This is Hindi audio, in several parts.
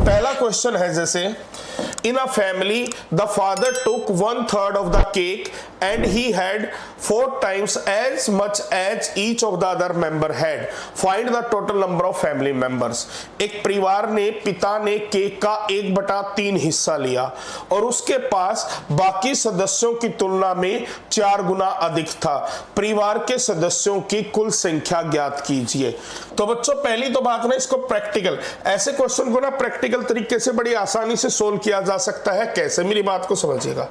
पहला क्वेश्चन है जैसे in a family the father took 1/3 of the cake and he had 4 times as much as each of the other member had. Find the total number of family members. एक परिवार ने, पिता ने केक का 1/3 हिस्सा लिया और उसके पास बाकी सदस्यों की तुलना में 4 गुना अधिक था। परिवार के सदस्यों की कुल संख्या ज्ञात कीजिए। तो बच्चों पहली तो बात ना, इसको प्रैक्टिकल, ऐसे क्वेश्चन को ना प्रैक्टिकल तरीके से बड़ी आसानी से सोल्व किया जा सकता है। कैसे, मेरी बात को समझिएगा।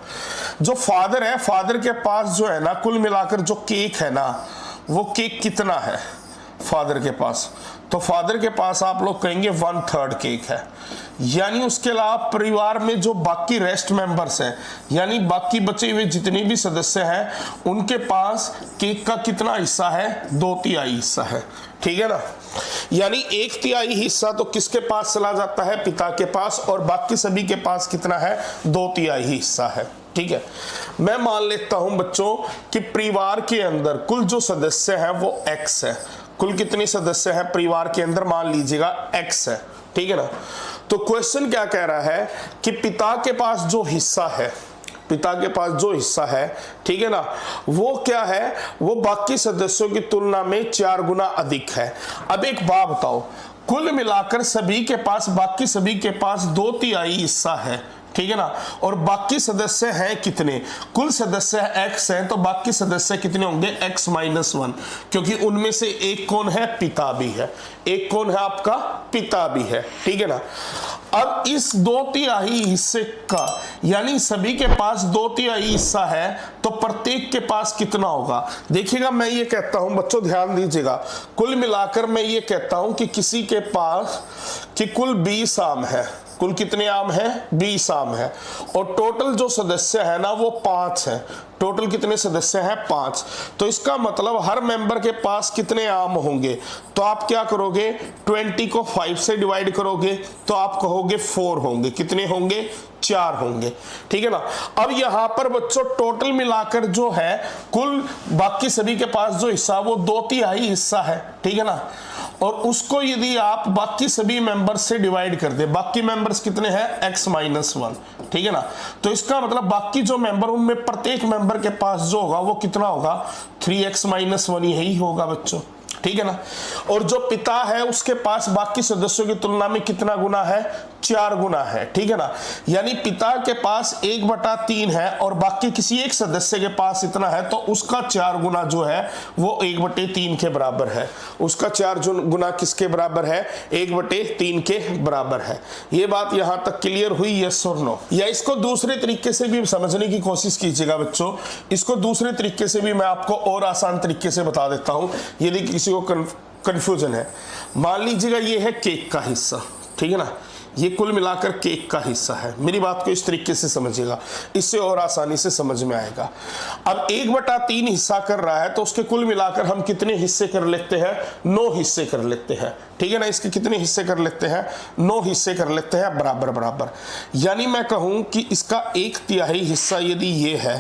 जो फादर है, फादर के पास जो है ना, कुल मिलाकर जो केक है ना, वो केक कितना है फादर के पास? तो फादर के पास आप लोग कहेंगे 1/3 केक है। यानी उसके अलावा परिवार में जो बाकी रेस्ट मेंबर्स हैं, यानी बाकी बचे हुए जितने भी सदस्य हैं, उनके पास केक का कितना हिस्सा है? 2/3 हिस्सा है। ठीक है ना। यानी 1/3 हिस्सा तो किसके पास चला जाता है? पिता के पास। और बाकी सभी के पास कितना है? 2/3 हिस्सा है। ठीक है। मैं मान लेता हूं बच्चों कि परिवार के अंदर कुल जो सदस्य हैं वो x है। कुल कितने सदस्य हैं परिवार के अंदर? मान लीजिएगा x है। ठीक है ना। तो क्वेश्चन क्या कह रहा है कि पिता के पास जो हिस्सा है, पिता के पास जो हिस्सा है, ठीक है ना, वो क्या है? वो बाकी सदस्यों की तुलना में 4 गुना अधिक है। अब एक बात बताओ, कुल मिलाकर सभी के पास, बाकी सभी के पास 2/3 हिस्सा है। ठीक है ना। और बाकी सदस्य हैं कितने? कुल सदस्य x हैं, तो बाकी सदस्य कितने होंगे? x-1, क्योंकि उनमें से एक कौन है? पिता भी है। एक कौन है आपका? पिता भी है। ठीक है ना। अब इस 2/3 हिस्से का, यानी सभी के पास 2/3 हिस्सा है, तो प्रत्येक के पास कितना होगा? देखिएगा, मैं ये कहता हूं बच्चों, ध्यान दीजिएगा, कुल मिलाकर मैं ये कहता हूं कि किसी के पास कि कुल 20 आम है। कुल कितने आम है? 20 आम है। और टोटल जो सदस्य है ना वो 5 है। टोटल कितने सदस्य हैं? 5। तो इसका मतलब हर मेंबर के पास कितने आम होंगे? तो आप क्या करोगे? 20 को 5 से डिवाइड करोगे तो आप कहोगे 4 होंगे। कितने होंगे? 4 होंगे। ठीक है ना। अब यहां पर बच्चों टोटल मिलाकर जो है, कुल बाकी सभी के पास जो हिस्सा वो 2/3 हिस्सा है। ठीक है ना। और उसको यदि आप बाकी सभी मेंबर्स से डिवाइड कर दे, बाकी मेंबर्स कितने हैं? x-1। ठीक है ना। तो इसका मतलब बाकी जो मेंबर, उनमें प्रत्येक मेंबर के पास जो होगा वो कितना होगा? 3x-1 यही होगा बच्चों। ठीक है ना। और जो पिता है उसके पास बाकी सदस्यों की तुलना में कितना गुना है? 4 गुना है। ठीक है ना। यानी पिता के पास 1/3 है और बाकी किसी एक सदस्य के पास इतना है, तो उसका 4 गुना जो है वो 1/3 के बराबर है। उसका 4 गुना किसके बराबर है? 1/3 के बराबर है। ये बात यहां तक क्लियर हुई? यस और नो? या इसको दूसरे तरीके से भी समझने की कोशिश कीजिएगा बच्चों। इसको दूसरे तरीके से भी मैं आपको और आसान तरीके से बता देता हूं, यदि किसी को कंफ्यूजन है। मान लीजिएगा ये है केक का हिस्सा। ठीक है ना। ये कुल मिलाकर केक का हिस्सा है। मेरी बात को इस तरीके से समझिएगा, इससे और आसानी से समझ में आएगा। अब 1/3 हिस्सा कर रहा है, तो उसके कुल मिलाकर हम कितने हिस्से कर लेते हैं? 9 हिस्से कर लेते हैं। ठीक है ना। इसके कितने हिस्से कर लेते हैं? 9 हिस्से कर लेते हैं, बराबर बराबर। यानी मैं कहूं कि इसका 1/3 हिस्सा यदि ये है,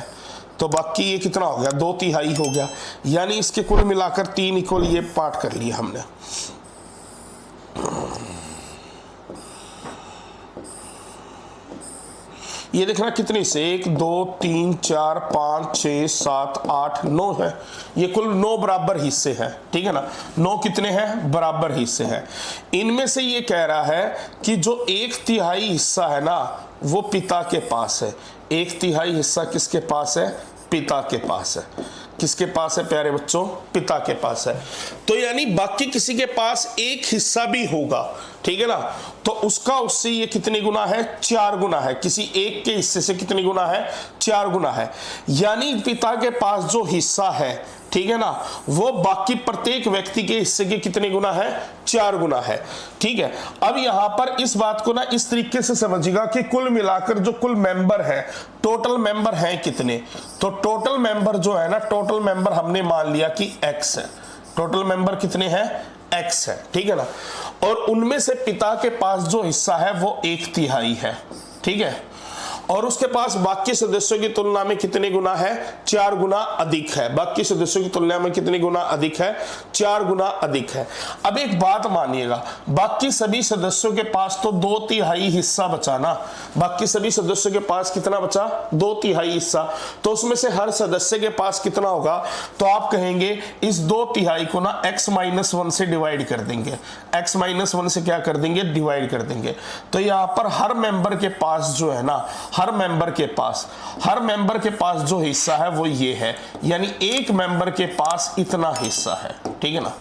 तो बाकी ये कितना हो गया? 2/3 हो गया। यानी इसके कुल मिलाकर 3 इक्वल ये पार्ट कर लिया हमने। ये देखना कितने हिस्से? 1 2 3 4 5 6 7 8 9 है। ये कुल 9 बराबर हिस्से हैं। ठीक है ना। 9 कितने हैं? बराबर हिस्से हैं। इनमें से ये कह रहा है कि जो 1/3 हिस्सा है ना वो पिता के पास है। 1/3 हिस्सा किसके पास है? पिता के पास है। किसके पास है प्यारे बच्चों? पिता के पास है। तो यानी बाकी किसी के पास एक हिस्सा भी होगा। ठीक है ना। तो उसका उससे ये कितने गुना है? 4 गुना है। किसी एक के हिस्से से कितने गुना है? 4 गुना है। यानी पिता के पास जो हिस्सा है, ठीक है ना, वो बाकी प्रत्येक व्यक्ति के हिस्से के कितने गुना है? 4 गुना है। ठीक है। अब यहां पर इस बात को ना इस तरीके से समझिएगा कि कुल मिलाकर जो कुल मेंबर है, टोटल मेंबर हैं कितने? तो टोटल मेंबर जो है ना, टोटल मेंबर हमने मान लिया कि x है। टोटल मेंबर कितने हैं? x है। ठीक है ना। और उनमें से पिता के पास जो हिस्सा है वो 1/3 है। ठीक है। और उसके पास बाकी सदस्यों की तुलना में कितने गुना है? 4 गुना अधिक है। बाकी सदस्यों की तुलना में कितने गुना अधिक है? 4 गुना अधिक है। अब एक बात मानिएगा, बाकी सभी सदस्यों के पास तो 2/3 हिस्सा बचा ना। बाकी सभी सदस्यों के पास कितना बचा? 2/3 हिस्सा। तो उसमें से हर सदस्य के पास कितना होगा? तो आप कहेंगे इस 2/3 को ना x-1 से डिवाइड कर देंगे। x-1 से क्या कर देंगे? डिवाइड कर देंगे। तो यहां पर हर मेंबर के पास जो है ना, हर मेंबर के पास जो हिस्सा है वो ये है, यानी एक मेंबर के पास इतना हिस्सा है, ठीक है ना।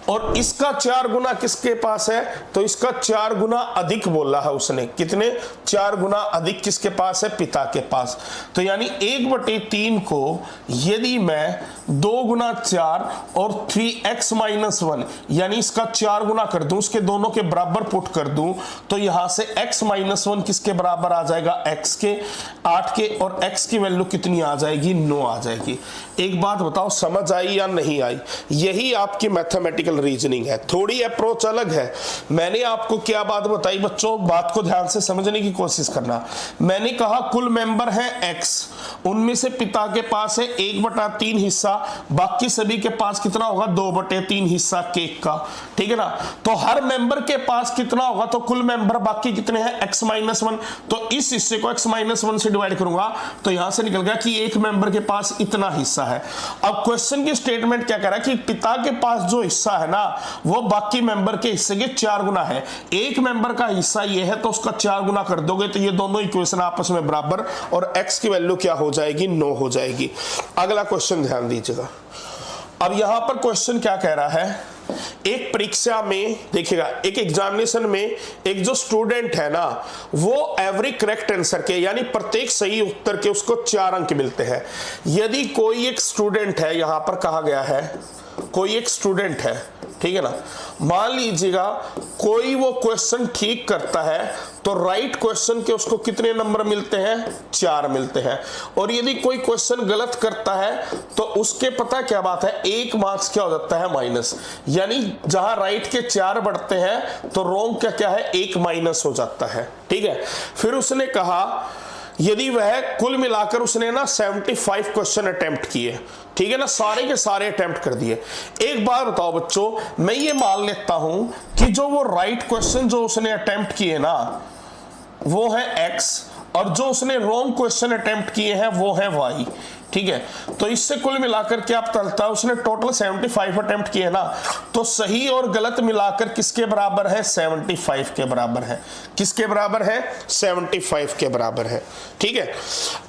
और इसका 4 गुना किसके पास है? तो इसका 4 गुना अधिक बोला है उसने। कितने? 4 गुना अधिक किसके पास है? पिता के पास। तो यानी 1/3 को यदि मैं 2 गुना 4 और 3x-1 यानी इसका 4 गुना कर दूं, उसके दोनों के बराबर पुट कर दूं, तो यहां से x-1 किसके बराबर आ जाएगा? x के, 8 के, और x की वैल्यू कितनी आ जाएगी? 9 आ जाएगी। एक बात बताओ, समझ आई या नहीं आई? यही आपकी मैथमेटिकल रीजनिंग है। थोड़ी अप्रोच अलग है। मैंने आपको क्या बात बताई बच्चों? बात को ध्यान से समझने की कोशिश करना। मैंने कहा कुल मेंबर है x, उनमें से पिता के पास है 1/3 हिस्सा, बाकी सभी के पास कितना होगा? 2/3 हिस्सा केक का, ठीक है ना। तो हर मेंबर के पास कितना होगा? तो कुल मेंबर बाकी कितने हैं? x-1। तो इस हिस्से को x-1 से डिवाइड करूंगा तो यहां से निकल गया कि एक मेंबर के पास इतना हिस्सा है। अब क्वेश्चन की स्टेटमेंट क्या कह रहा है कि पिता के पास जो हिस्सा है ना वो बाकी मेंबर के हिस्से के 4 गुना है। एक मेंबर का हिस्सा ये है तो उसका 4 गुना कर दोगे तो ये दोनों इक्वेशन आपस में बराबर, और x की वैल्यू क्या हो जाएगी? 9 हो जाएगी। अगला क्वेश्चन ध्यान दीजिएगा। अब यहां पर क्वेश्चन क्या कह रहा है? एक परीक्षा में देखिएगा, एक एग्जामिनेशन में एक जो स्टूडेंट है ना वो एवरी करेक्ट आंसर के यानी प्रत्येक सही उत्तर के उसको 4 अंक मिलते हैं। यदि कोई एक स्टूडेंट है, यहां पर कहा गया है कोई एक स्टूडेंट है, ठीक है ना, मान लीजिएगा कोई वो क्वेश्चन ठीक करता है तो राइट क्वेश्चन के उसको कितने नंबर मिलते हैं? 4 मिलते हैं। और यदि कोई क्वेश्चन गलत करता है तो उसके पता क्या बात है? 1 मार्क्स क्या हो जाता है? माइनस। यानी जहां राइट के 4 बढ़ते हैं तो रॉन्ग क्या क्या है? 1 माइनस हो जाता है, ठीक है। फिर उसने कहा यदि वह कुल मिलाकर उसने ना 75 क्वेश्चन अटेम्प्ट किए, ठीक है ना, सारे के सारे अटेम्प्ट कर दिए। एक बार बताओ बच्चों, मैं ये मान लेता हूं कि जो वो राइट क्वेश्चन जो उसने अटेम्प्ट किए ना वो है x, और जो उसने रॉन्ग क्वेश्चन अटेम्प्ट किए हैं वो है y, ठीक है। तो इससे कुल मिलाकर क्या पता चलता है? उसने टोटल 75 अटेम्प्ट किए ना, तो सही और गलत मिलाकर किसके बराबर है? 75 के बराबर है। किसके बराबर है? 75 के बराबर है, ठीक है।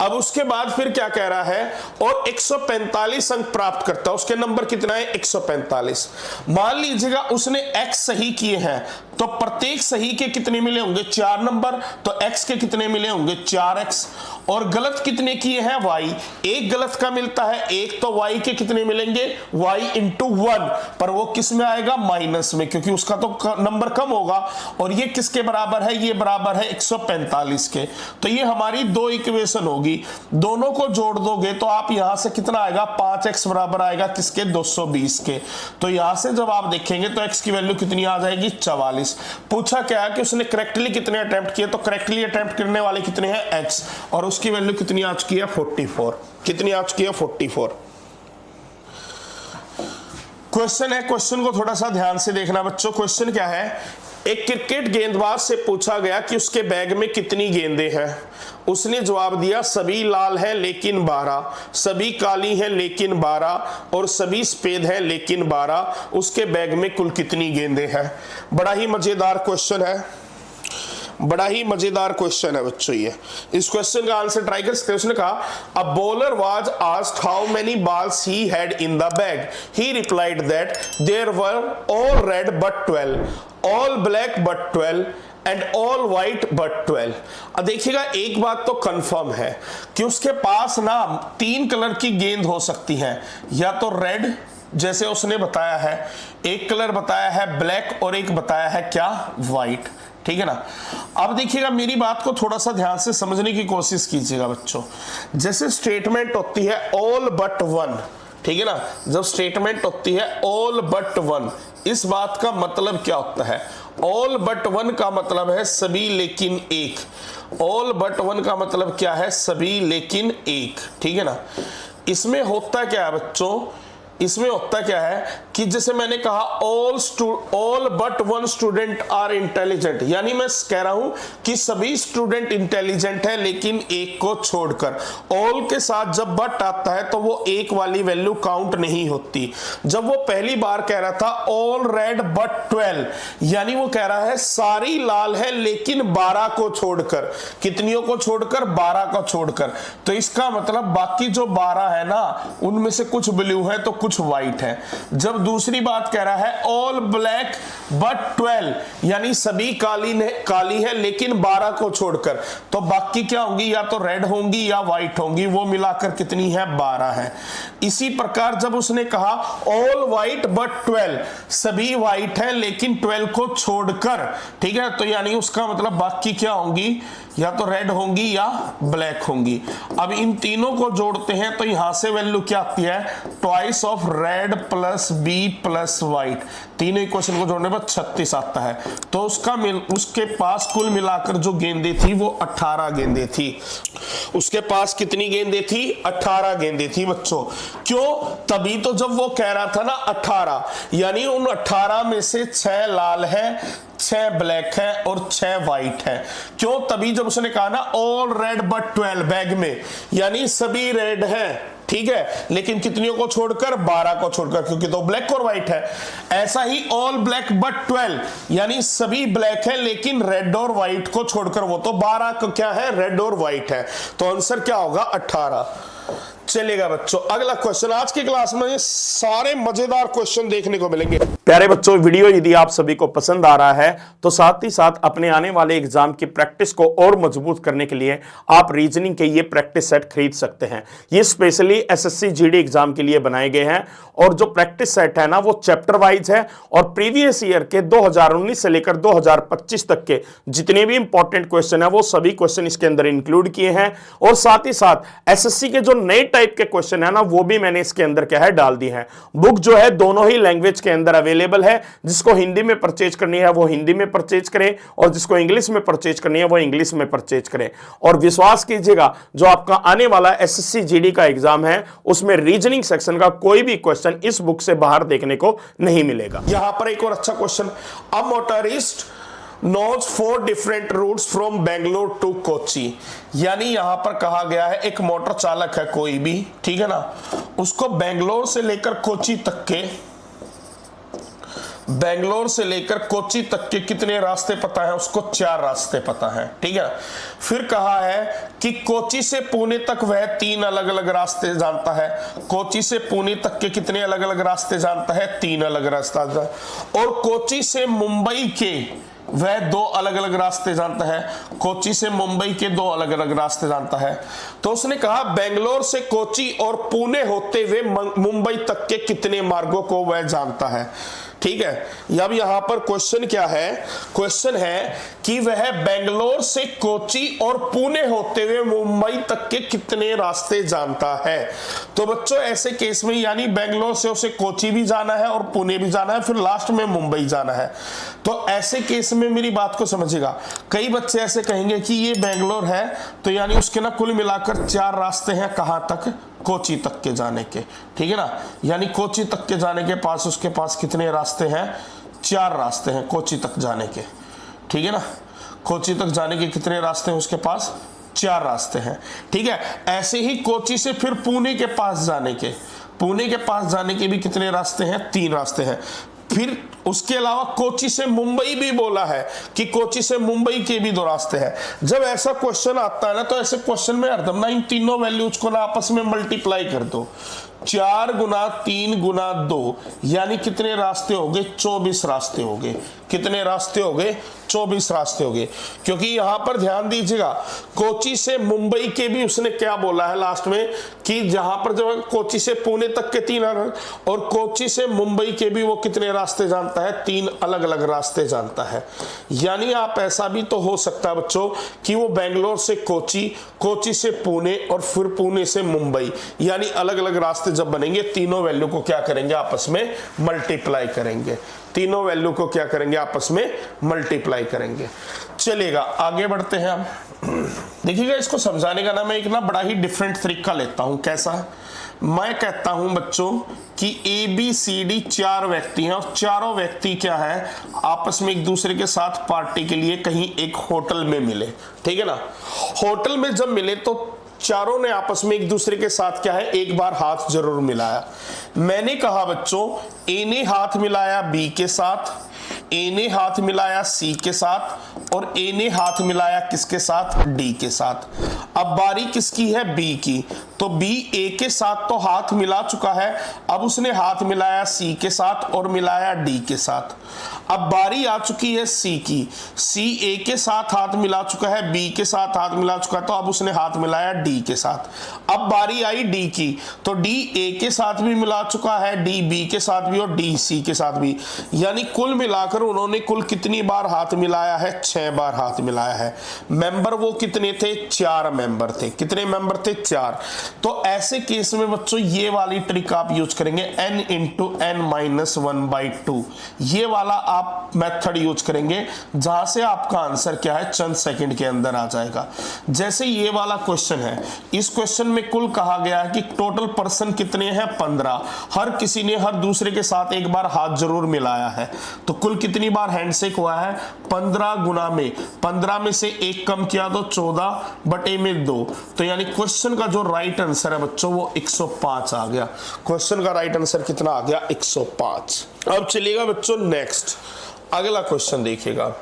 अब उसके बाद फिर क्या कह रहा है? और 145 अंक प्राप्त करता है। उसके नंबर कितना है? 145। मान लीजिएगा उसने x सही किए हैं तो प्रत्येक सही के कितने मिले होंगे? 4 नंबर। तो x के कितने मिले होंगे? 4x। और गलत कितने किए हैं? y। एक गलत का मिलता है 1, तो y के कितने मिलेंगे? y into 1। पर वो किस में आएगा? माइनस में, क्योंकि उसका तो नंबर कम होगा। और ये किसके बराबर है? ये बराबर है 145 के। तो ये हमारी 2 इक्वेशन होगी, दोनों को जोड़ दोगे तो आप यहां से कितना आएगा? 5x बराबर आएगा किसके? 220 के। तो यहां से जब आप देखेंगे तो x की वैल्यू कितनी आ जाएगी? 44। पूछा क्या है कि उसने करेक्टली कितने अटेम्प्ट किए, तो करेक्टली अटेम्प्ट करने वाले कितने हैं? x, और उसकी वैल्यू कितनी आ चुकी है? 44। कितनी आ चुकी है? 44। क्वेश्चन है, क्वेश्चन को थोड़ा सा ध्यान से देखना बच्चों। क्वेश्चन क्या है? एक क्रिकेट गेंदबाज से पूछा गया कि उसके बैग में कितनी गेंदें हैं। उसने जवाब दिया सभी लाल हैं लेकिन 12, सभी काली हैं लेकिन 12, और सभी सफेद हैं लेकिन 12। उसके बैग में कुल कितनी गेंदें हैं? बड़ा ही मजेदार क्वेश्चन है, बड़ा ही मजेदार क्वेश्चन है बच्चों ये। इस क्वेश्चन का आंसर ट्राई कर सकते हैं। उसने कहा a bowler was asked how many balls he had in the bag, he replied that there were all red but 12, all black but 12 and all white but 12। अब देखिएगा एक बात तो कंफर्म है कि उसके पास ना 3 कलर की गेंद हो सकती है, या तो रेड जैसे उसने बताया है, एक कलर बताया है ब्लैक, और एक बताया है क्या? व्हाइट, ठीक है ना। अब देखिएगा मेरी बात को थोड़ा सा ध्यान से समझने की कोशिश कीजिएगा बच्चों। जैसे स्टेटमेंट होती है ऑल बट 1, ठीक है ना, जब स्टेटमेंट होती है ऑल बट 1, इस बात का मतलब क्या होता है? ऑल बट वन का मतलब है सभी लेकिन एक। ऑल बट वन का मतलब क्या है? सभी लेकिन एक, ठीक है ना। इसमें होता क्या है बच्चों, इसमें होता क्या है कि जैसे मैंने कहा all but one student are intelligent, यानी मैं कह रहा हूं कि सभी स्टूडेंट इंटेलिजेंट है लेकिन एक को छोड़कर। ऑल के साथ जब बट आता है तो वो एक वाली वैल्यू काउंट नहीं होती। जब वो पहली बार कह रहा था ऑल रेड बट 12, यानी वो कह रहा है सारी लाल है लेकिन 12 को छोड़कर। कितनियों को छोड़कर? 12 को छोड़कर। तो इसका मतलब बाकी जो 12 है ना, उनमें से कुछ ब्लू है तो कुछ व्हाइट है। जब दूसरी बात कह रहा है ऑल ब्लैक बट 12, यानी सभी काली है लेकिन 12 को छोड़कर, तो बाकी क्या होंगी? या तो रेड होंगी या व्हाइट होंगी। वो मिलाकर कितनी है? 12 है। इसी प्रकार जब उसने कहा ऑल व्हाइट बट 12, सभी व्हाइट है लेकिन 12 को छोड़कर, ठीक है, तो यानी उसका मतलब बाकी क्या होंगी? या तो रेड होंगी या ब्लैक होंगी। अब इन तीनों को जोड़ते हैं तो यहां से वैल्यू क्या आती है? Twice of red plus B plus white. तीनों इक्वेशन को जोड़ने पर 36 आता है। तो उसके पास कुल मिलाकर जो गेंदें थी वो 18 गेंदें थी। उसके पास कितनी गेंदें थी? 18 गेंदें थी बच्चों। क्यों? तभी तो जब वो कह रहा था ना 18, यानी उन 18 में से 6 लाल है, 6 ब्लैक है और 6 व्हाइट है। क्यों? तभी जब उसने कहा ना ऑल रेड बट 12 बैग में, यानी सभी रेड हैं, ठीक है, लेकिन कितनियों को छोड़कर? 12 को छोड़कर, क्योंकि तो ब्लैक और व्हाइट है। ऐसा ही ऑल ब्लैक बट 12, यानी सभी ब्लैक है लेकिन रेड और व्हाइट को छोड़कर, वो तो 12 को क्या है? रेड और व्हाइट है। तो आंसर क्या होगा? 18। चलेगा बच्चों, अगला क्वेश्चन। आज की क्लास में सारे मजेदार क्वेश्चन देखने को मिलेंगे। प्यारे बच्चों, वीडियो यदि आप सभी को पसंद आ रहा है तो साथ ही साथ अपने आने वाले एग्जाम की प्रैक्टिस को और मजबूत करने के लिए आप रीजनिंग के ये प्रैक्टिस सेट खरीद सकते हैं। ये स्पेशली एसएससी जीडी एग्जाम के लिए बनाए गए हैं और जो प्रैक्टिस सेट है ना वो चैप्टर वाइज है और प्रीवियस ईयर के 2019 से लेकर 2025 तक के जितने भी इंपॉर्टेंट क्वेश्चन है वो सभी क्वेश्चन इसके अंदर इंक्लूड किए हैं। और साथ ही साथ एसएससी के जो नए टाइप के क्वेश्चन है ना वो भी मैंने इसके अंदर क्या है डाल दी है। बुक जो है दोनों ही लैंग्वेज के अंदर अवेलेबल है। जिसको हिंदी में परचेज करनी है वो हिंदी में परचेज करे और जिसको इंग्लिश में परचेज करनी है वो इंग्लिश में परचेज करे। और विश्वास कीजिएगा, जो आपका आने वाला एसएससी जीडी का एग्जाम है उसमें रीजनिंग सेक्शन का कोई भी क्वेश्चन इस बुक से बाहर देखने को नहीं मिलेगा। यहां पर एक और अच्छा question, a motorist knows 4 different routes from Bangalore to Kochi, यानी यहां पर कहा गया है एक मोटर चालक है कोई भी, ठीक है ना, उसको बेंगलोर से लेकर कोची तक के कितने रास्ते पता है? उसको 4 रास्ते पता है, ठीक है। फिर कहा है कि कोची से पुणे तक वह 3 अलग अलग रास्ते जानता है। कोची से पुणे तक के कितने अलग अलग रास्ते जानता है? 3 अलग रास्ते। और कोची से मुंबई के वह 2 अलग अलग रास्ते जानता है। कोची से मुंबई के 2 अलग अलग रास्ते जानता है। तो उसने कहा बेंगलोर से कोची और पुणे होते हुए मुंबई तक के कितने मार्गों को वह जानता है, ठीक है। अब यहां पर क्वेश्चन क्या है? क्वेश्चन है कि वह बेंगलोर से कोची और पुणे होते हुए मुंबई तक के कितने रास्ते जानता है। तो बच्चों ऐसे केस में यानी बेंगलोर से उसे कोची भी जाना है और पुणे भी जाना है, फिर लास्ट में मुंबई जाना है। तो ऐसे केस में मेरी बात को समझिएगा, कई बच्चे ऐसे कहेंगे कि ये बेंगलोर है तो यानी उसके ना कुल मिलाकर 4 रास्ते हैं, कहां तक? कोची तक के जाने के, ठीक है ना। यानी कोची तक के जाने के पास उसके पास कितने रास्ते हैं? 4 रास्ते हैं कोची तक जाने के, ठीक है ना। कोची तक जाने के कितने रास्ते हैं उसके पास? 4 रास्ते हैं, ठीक है। ऐसे ही कोची से फिर पुणे के पास जाने के भी कितने रास्ते हैं? 3 रास्ते हैं। फिर उसके अलावा कोची से मुंबई भी बोला है कि कोची से मुंबई के भी 2 रास्ते हैं। जब ऐसा क्वेश्चन आता है ना तो ऐसे क्वेश्चन में हरदम ना इन तीनों वैल्यूज को ना आपस में मल्टीप्लाई कर दो। 4 गुना 3 गुना 2 यानी कितने रास्ते हो गए? 24 रास्ते हो गए। कितने रास्ते हो गए? 24 रास्ते हो गए। क्योंकि यहां पर ध्यान दीजिएगा, कोची से मुंबई के भी उसने क्या बोला है लास्ट में कि जहां पर जो कोची से पुणे तक के 3 और कोची से मुंबई के भी वो कितने रास्ते जानता है? 3 अलग अलग रास्ते जानता है। यानी आप ऐसा भी तो हो सकता है बच्चों कि वो बेंगलोर से कोची, कोची से पुणे और फिर पुणे से मुंबई, यानी अलग अलग रास्ते जब बनेंगे तीनों वैल्यू को क्या करेंगे आपस में मल्टीप्लाई करेंगे, तीनों वैल्यू को क्या करेंगे आपस में मल्टीप्लाई करेंगे। चलिएगा आगे बढ़ते हैं हम। देखिएगा इसको समझाने का ना मैं एक ना बड़ा ही डिफरेंट तरीका लेता हूं। कैसा? मैं कहता हूं बच्चों कि ABCD 4 व्यक्ति हैं और चारों व्यक्ति क्या है आपस में एक दूसरे के साथ पार्टी के लिए कहीं एक होटल में मिले, ठीक है ना। होटल में जब मिले तो चारों ने आपस में एक दूसरे के साथ क्या है एक बार हाथ जरूर मिलाया। मैंने कहा बच्चों A ने हाथ मिलाया B के साथ, A ने हाथ मिलाया C के साथ और A ने हाथ मिलाया किसके साथ? D के साथ। अब बारी किसकी है? B की। तो B A के साथ तो हाथ मिला चुका है, अब उसने हाथ मिलाया C के साथ और मिलाया D के साथ। अब बारी आ चुकी है C की। C A के साथ हाथ मिला चुका है, B के साथ हाथ मिला चुका है, तो अब उसने हाथ मिलाया D के साथ। अब बारी आई D की, तो D A के साथ भी मिला चुका है, D B के साथ भी और D C के साथ भी। यानी कुल मिलाकर उन्होंने कुल कितनी बार हाथ मिलाया है? 6 बार हाथ मिलाया है। मेंबर वो कितने थे? 4 मेंबर थे। कितने मेंबर थे? 4। तो ऐसे केस में बच्चों ये वाली ट्रिक आप यूज करेंगे n इंटू n माइनस 1/2। ये वाला आप मेथड यूज करेंगे जहां से आपका आंसर क्या है चंद सेकंड के अंदर आ जाएगा। जैसे ये वाला क्वेश्चन है, इस क्वेश्चन में कुल कहा गया है कि टोटल पर्सन कितने हैं? 15। हर किसी ने हर दूसरे के साथ एक बार हाथ जरूर मिलाया है, तो कुल कितनी बार हैंडशेक हुआ है? 15 गुना में 15 में से 1 कम किया तो 14/2। तो यानी क्वेश्चन का जो राइट आंसर है बच्चों वो 105 आ गया। क्वेश्चन का राइट आंसर कितना आ गया? 105। अब चलिएगा बच्चों नेक्स्ट, अगला क्वेश्चन देखिएगा।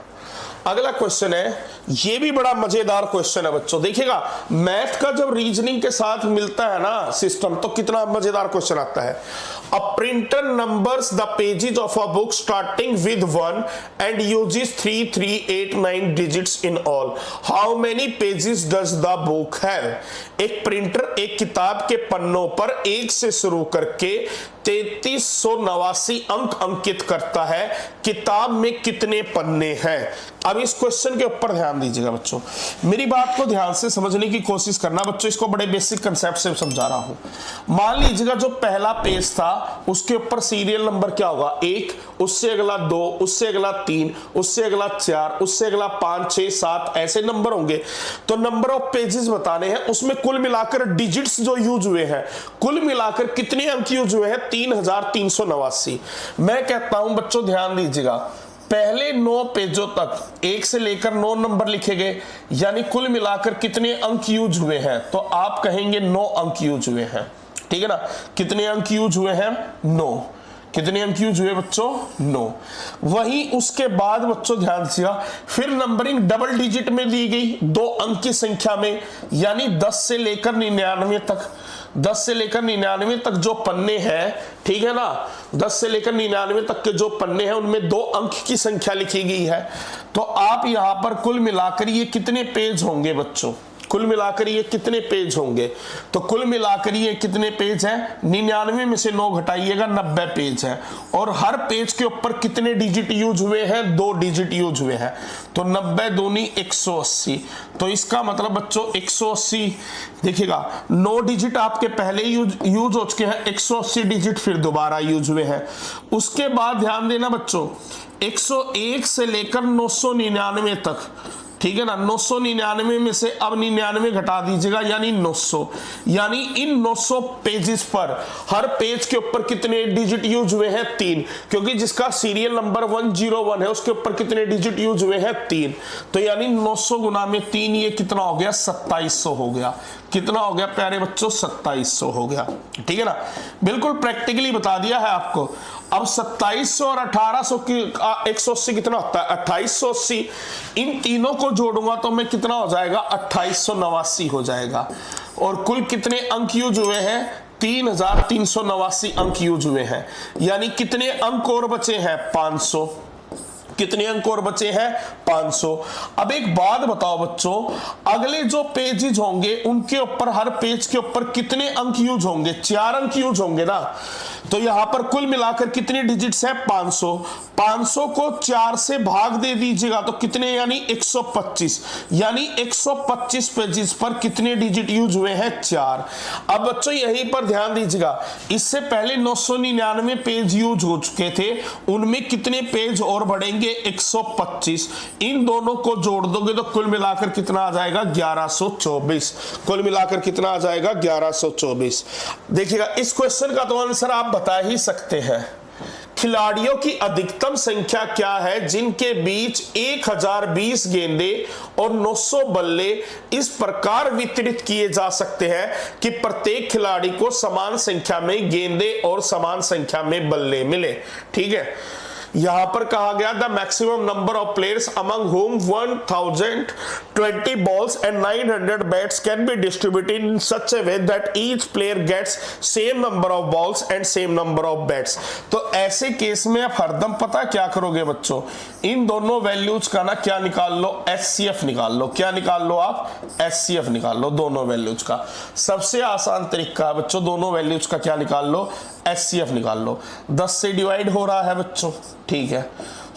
अगला क्वेश्चन है, ये भी बड़ा मजेदार क्वेश्चन है बच्चों। देखिएगा मैथ का जब रीजनिंग के साथ मिलता है ना सिस्टम, तो कितना मजेदार क्वेश्चन आता है। A printer numbers the pages of a book starting with 1 and uses 3389 digits in all. How many pages does the book have? एक प्रिंटर एक किताब के पन्नों पर 1 से शुरू करके 3389 अंक अंकित करता है। किताब में कितने पन्ने हैं? अब इस क्वेश्चन के ऊपर ध्यान दीजिएगा बच्चों, मेरी बात को ध्यान से समझने की कोशिश करना बच्चों। इसको बड़े बेसिक कंसेप्ट से समझा रहा हूं। मान लीजिएगा जो पहला पेज था उसके ऊपर सीरियल नंबर क्या होगा? 1, उससे अगला 2, उससे अगला 3, उससे अगला 4, उससे अगला 5, 6, 7 ऐसे नंबर होंगे। तो नंबर ऑफ पेजेस बताने हैं, उसमें कुल मिलाकर डिजिट्स जो यूज हुए हैं, कुल मिलाकर कितने अंक यूज हुए हैं? 3389। मैं कहता हूं बच्चों ध्यान दीजिएगा, पहले 9 पेजों तक 1 से लेकर 9 नंबर लिखे गए, यानी कुल मिलाकर कितने अंक यूज हुए हैं? तो आप कहेंगे 9 अंक यूज हुए हैं, ठीक है ना। कितने अंक यूज हुए हैं? 9। कितने अंक यूज हुए बच्चों? 9। वहीं उसके बाद बच्चों ध्यान दीजिएगा, फिर नंबरिंग डबल डिजिट में दी गई 2 अंक की संख्या में, यानी 10 से लेकर 99 तक। 10 से लेकर 99 तक जो पन्ने हैं, ठीक है ना, 10 से लेकर 99 तक के जो पन्ने हैं उनमें 2 अंक की संख्या लिखी गई है। तो आप यहां पर कुल मिलाकर ये कितने पेज होंगे बच्चों? कुल मिलाकर ये कितने पेज होंगे? तो कुल मिलाकर ये कितने पेज हैं? 99 में से 9 घटाइएगा, 90 पेज है। और हर पेज के ऊपर कितने डिजिट यूज हुए हैं? 2 डिजिट यूज हुए हैं। तो 90 दूनी 180। तो इसका मतलब बच्चों 180, देखिएगा 9 डिजिट आपके पहले यूज हो चुके हैं, 180 डिजिट फिर दोबारा यूज हुए हैं। उसके बाद ध्यान देना बच्चों, 101 से लेकर 999 तक, ठीक है ना। 999 में से अब 99 घटा दीजिएगा, यानी 900। यानी इन 900 पेजेस पर हर पेज के ऊपर कितने डिजिट यूज हुए हैं? 3, क्योंकि जिसका सीरियल नंबर 101 है उसके ऊपर कितने डिजिट यूज हुए हैं? 3। तो यानी 900 गुना में 3, ये कितना हो गया? 2700 हो गया। कितना हो गया प्यारे बच्चों? 2700 हो गया, ठीक है ना। बिल्कुल प्रैक्टिकली बता दिया है आपको। अब 2700 और 1800 की 180 कितना होता है? 2880। इन तीनों को जोड़ूंगा तो मैं कितना हो जाएगा? 2889 हो जाएगा। और कुल कितने अंक यूज हुए हैं? 3389 अंक यूज हुए हैं। यानी कितने अंक और बचे हैं? 500। कितने अंक और बचे हैं? 500। अब एक बात बताओ बच्चों, अगले जो पेजेस होंगे उनके ऊपर, हर पेज के ऊपर कितने अंक यूज होंगे? 4 अंक यूज होंगे ना। तो यहां पर कुल मिलाकर कितने डिजिट्स है 500। 500 को 4 से भाग दे दीजिएगा तो कितने, यानी 125, यानी 125 पेजेस पर कितने डिजिट यूज हुए हैं 4। अब बच्चों यहीं पर ध्यान दीजिएगा, इससे पहले 999 पेज यूज हो चुके थे, उनमें कितने पेज और बढ़ेंगे 125। इन दोनों को जोड़ दोगे तो कुल मिलाकर कितना आ जाएगा 1124। कुल मिलाकर कितना आ जाएगा 1124। देखिएगा इस क्वेश्चन का तो आंसर आप बता ही सकते हैं। खिलाड़ियों की अधिकतम संख्या क्या है जिनके बीच 1020 गेंदे और 900 बल्ले इस प्रकार वितरित किए जा सकते हैं कि प्रत्येक खिलाड़ी को समान संख्या में गेंदे और समान संख्या में बल्ले मिले। ठीक है, यहां पर कहा गया the maximum number of players among home 1020 balls and 900 bats can be distributed in such a way that each player gets same number of balls and same number of bats। तो ऐसे केस में आप हरदम पता क्या करोगे बच्चों, इन दोनों वैल्यूज का ना क्या निकाल लो, HCF निकाल लो। क्या निकाल लो आप, HCF निकाल लो दोनों वैल्यूज का। सबसे आसान तरीका है बच्चों, दोनों वैल्यूज का क्या निकाल लो, HCF निकाल लो। 10 से डिवाइड हो रहा है बच्चों, ठीक है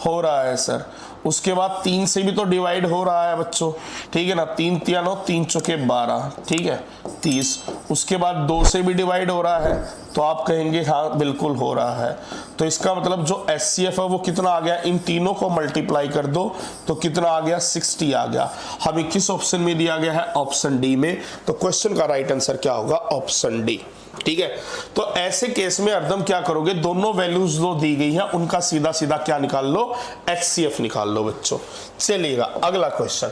हो रहा है सर। उसके बाद 3 से भी तो डिवाइड हो रहा है बच्चों, ठीक है ना, 3 3 9 3 चौके 12, ठीक है 30। उसके बाद 2 से भी डिवाइड हो रहा है तो आप कहेंगे हाँ बिल्कुल हो रहा है। तो इसका मतलब जो HCF है वो कितना आ गया, इन तीनों को मल्टीप्लाई कर दो तो कितना आ गया 60 आ गया। हमें किस ऑप्शन में दिया गया है, ऑप्शन डी में। तो क्वेश्चन का राइट आंसर क्या होगा, ऑप्शन डी। ठीक है, तो ऐसे केस में हरदम क्या करोगे, दोनों वैल्यूज जो दी गई है उनका सीधा सीधा क्या निकाल लो, HCF निकाल लो बच्चों। चलिएगा अगला क्वेश्चन।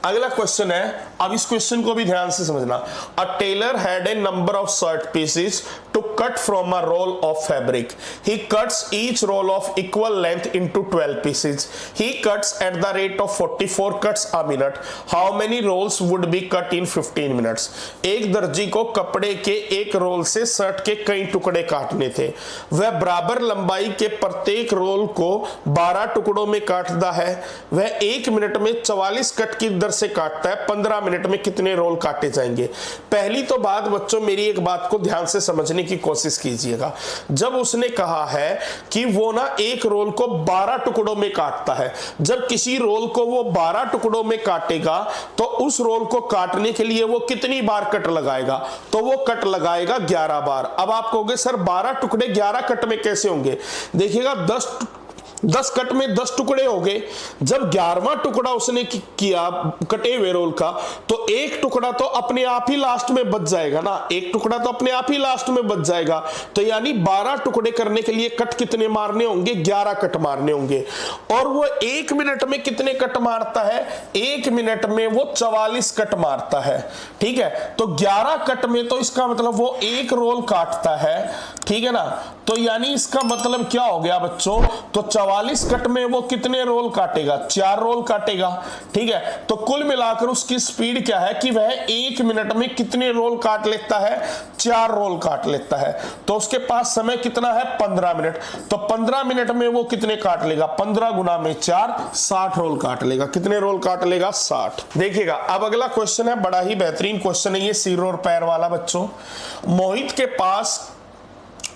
अगला क्वेश्चन है, अब इस क्वेश्चन को भी ध्यान से समझना। A tailor had a number of shirt pieces to cut from a roll of fabric. He cuts each roll of equal length into 12 pieces. He cuts at the rate of 44 cuts a minute. How many rolls would be cut in 15 minutes. एक दर्जी को कपड़े के एक रोल से शर्ट के कई टुकड़े काटने थे। वह बराबर लंबाई के प्रत्येक रोल को 12 टुकड़ों में काटता है। वह 1 मिनट में 44 कट की दर से काटता है। 15 मिनट में कितने रोल काटे जाएंगे। पहली तो बात बच्चों, मेरी एक बात को ध्यान से समझने की कोशिश कीजिएगा। जब उसने कहा है कि वो ना एक रोल को 12 टुकड़ों में काटता है, जब किसी रोल को वो 12 टुकड़ों में काटेगा तो उस रोल को काटने के लिए वो कितनी बार कट लगाएगा, तो वो कट लगाएगा 11 बार। अब आप कहोगे सर 12 टुकड़े 11 कट में कैसे होंगे। देखिएगा 10 कट में 10 टुकड़े हो गए। जब 11वां टुकड़ा उसने किया कटे हुए रोल का, तो एक टुकड़ा तो अपने आप ही लास्ट में बच जाएगा ना, एक टुकड़ा तो अपने आप ही लास्ट में बच जाएगा। तो यानी 12 टुकड़े करने के लिए कट कितने मारने होंगे, 11 कट मारने होंगे। और वो 1 मिनट में कितने कट मारता है, 1 मिनट में वो 44 कट मारता है। ठीक है, तो 11 कट में तो इसका मतलब वो एक रोल काटता है, ठीक है ना। तो यानी इसका मतलब क्या हो गया बच्चों, तो 44 कट में वो कितने रोल काटेगा, 4 रोल काटेगा। ठीक है, तो कुल मिलाकर उसकी स्पीड क्या है कि वह 1 मिनट में कितने रोल काट लेता है, 4 रोल काट लेता है। तो उसके पास समय कितना है, 15 मिनट। तो 15 मिनट में वो कितने काट लेगा, 15 गुना में 4, 60 रोल काट लेगा। कितने रोल काट लेगा, 60। देखिएगा अब अगला क्वेश्चन है, बड़ा ही बेहतरीन क्वेश्चन है ये, सिर और पैर वाला बच्चों। मोहित के पास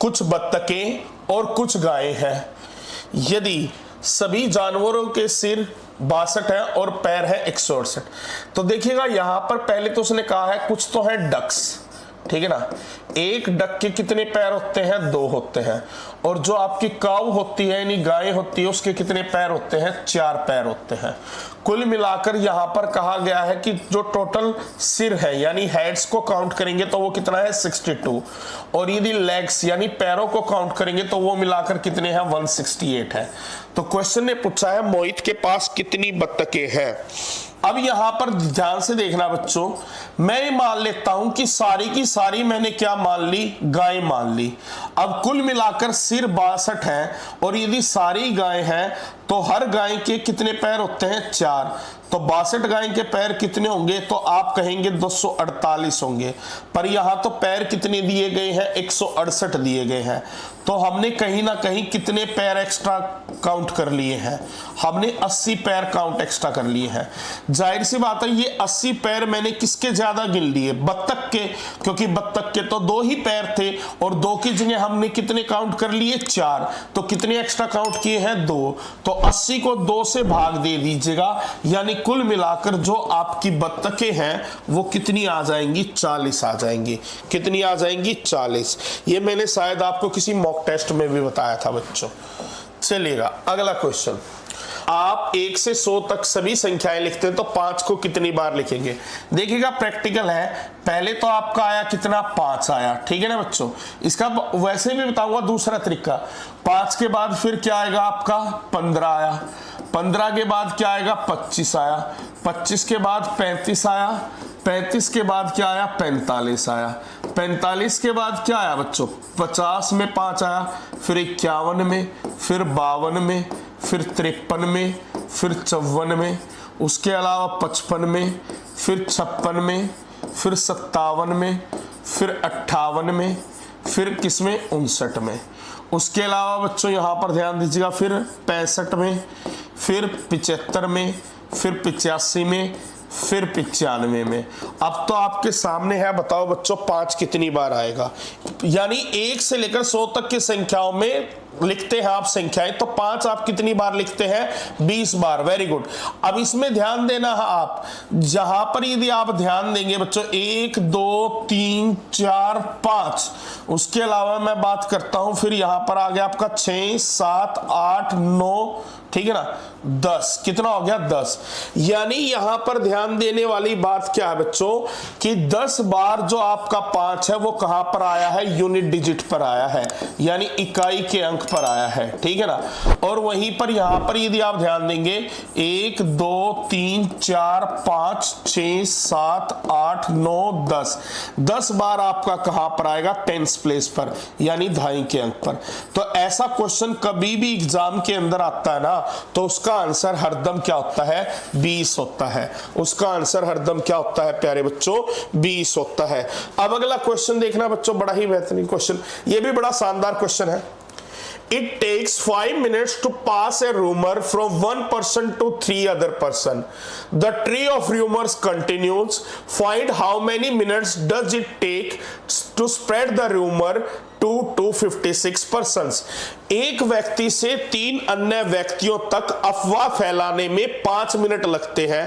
कुछ बत्तखें और कुछ गायें हैं। यदि सभी जानवरों के सिर 62 है और पैर है 168, तो देखिएगा यहां पर पहले तो उसने कहा है कुछ तो है डक्स, ठीक है ना। एक डक के कितने पैर होते हैं, 2 होते हैं। और जो आपकी काऊ होती है यानी गाय होती है, उसके कितने पैर होते हैं, 4 पैर होते हैं। कुल मिलाकर यहां पर कहा गया है कि जो टोटल सिर है यानी हेड्स को काउंट करेंगे तो वो कितना है, 62। और यदि लेग्स यानी पैरों को काउंट करेंगे तो वो मिलाकर कितने हैं, 168 है। तो क्वेश्चन ने पूछा है मोहित के पास कितनी बत्तखें हैं। अब यहां पर ध्यान से देखना बच्चों, मैं मान लेता हूं कि सारी की सारी मैंने क्या मान ली, गाय मान ली। अब कुल मिलाकर सिर 62 है और यदि सारी गाय हैं तो हर गाय के कितने पैर होते हैं? 4। तो 62 गाय के पैर कितने होंगे? तो आप कहेंगे 248 होंगे, पर यहां तो पैर कितने दिए गए हैं? 168 दिए गए हैं। तो हमने कहीं ना कहीं कितने पैर एक्स्ट्रा काउंट कर लिए हैं? हमने 80 पैर काउंट एक्स्ट्रा कर लिए हैं। जाहिर सी बात है ये 80 पैर मैंने किसके ज्यादा गिन लिए? बत्तख के, क्योंकि बत्तख के तो 2 ही पैर थे और 2 की जगह हमने कितने काउंट कर लिए? 4। तो कितने एक्स्ट्रा काउंट किए हैं? 2। तो 80 को 2 से भाग दे दीजिएगा, यानी कुल मिलाकर जो आपकी बत्तखें हैं वो कितनी आ जाएंगी? 40 आ जाएंगी। कितनी आ जाएंगी? 40। ये मैंने शायद आपको किसी मॉक टेस्ट में भी बताया था बच्चों। चलिएगा अगला क्वेश्चन। आप 1 से 100 तक सभी संख्याएं लिखते हैं तो 5 को कितनी बार लिखेंगे? देखिएगा प्रैक्टिकल है। पहले तो आपका आया कितना? 5 आया, ठीक है ना बच्चों। इसका वैसे भी बताऊंगा दूसरा तरीका। 5 के बाद फिर क्या आएगा आपका? 15 आया। 15 के बाद क्या आएगा? 25 आया। 25 के बाद 35 आया। 35 के बाद क्या आया? 45 आया। 45 के बाद क्या आया बच्चों? 50 में 5 आया, फिर 51 में, फिर 52 में, फिर 53 में, फिर 54 में, उसके अलावा 55 में, फिर 56 में, फिर 57 में, फिर 58 में, फिर किसमें? 59 में। उसके अलावा बच्चों यहाँ पर ध्यान दीजिएगा, फिर 65 में, फिर 75 में, फिर 85 में, फिर 95 में। अब तो आपके सामने है, बताओ बच्चों 5 कितनी बार आएगा? यानी 1 से लेकर 100 तक की संख्याओं में लिखते हैं आप संख्याएं, तो 5 आप कितनी बार लिखते हैं? 20 बार। Very good. अब इसमें ध्यान देना है आप, जहां पर यदि आप ध्यान देंगे बच्चों 1 2 3 4 5, उसके अलावा मैं बात करता हूं, फिर यहां पर आ गया आपका 6 7 8 9, ठीक है ना, 10। कितना हो गया? 10। यानी यहां पर ध्यान देने वाली बात क्या है बच्चों कि 10 बार जो आपका 5 है वो कहां पर आया है? यूनिट डिजिट पर आया है, यानी इकाई के अंक पर आया है, ठीक है ना। और वहीं पर यहां पर यदि आप ध्यान देंगे 1 2 3 4 5 6 7 8 9 10, 10 बार आपका कहां पर आएगा? टेंस प्लेस पर, यानी दहाई के अंक पर। तो ऐसा क्वेश्चन कभी भी एग्जाम के अंदर आता है ना, तो उसका आंसर हरदम क्या होता है? 20 होता है। उसका आंसर हरदम क्या होता है प्यारे बच्चों? 20 होता है। अब अगला क्वेश्चन देखना बच्चों, बड़ा ही बेहतरीन क्वेश्चन, ये भी बड़ा शानदार क्वेश्चन है। It takes 5 minutes to pass a rumor from one person to 3 other person. The tree of rumors continues. Find how many minutes does it take to spread the rumor to 256 persons. एक व्यक्ति से 3 अन्य व्यक्तियों तक अफवाह फैलाने में 5 मिनट लगते हैं।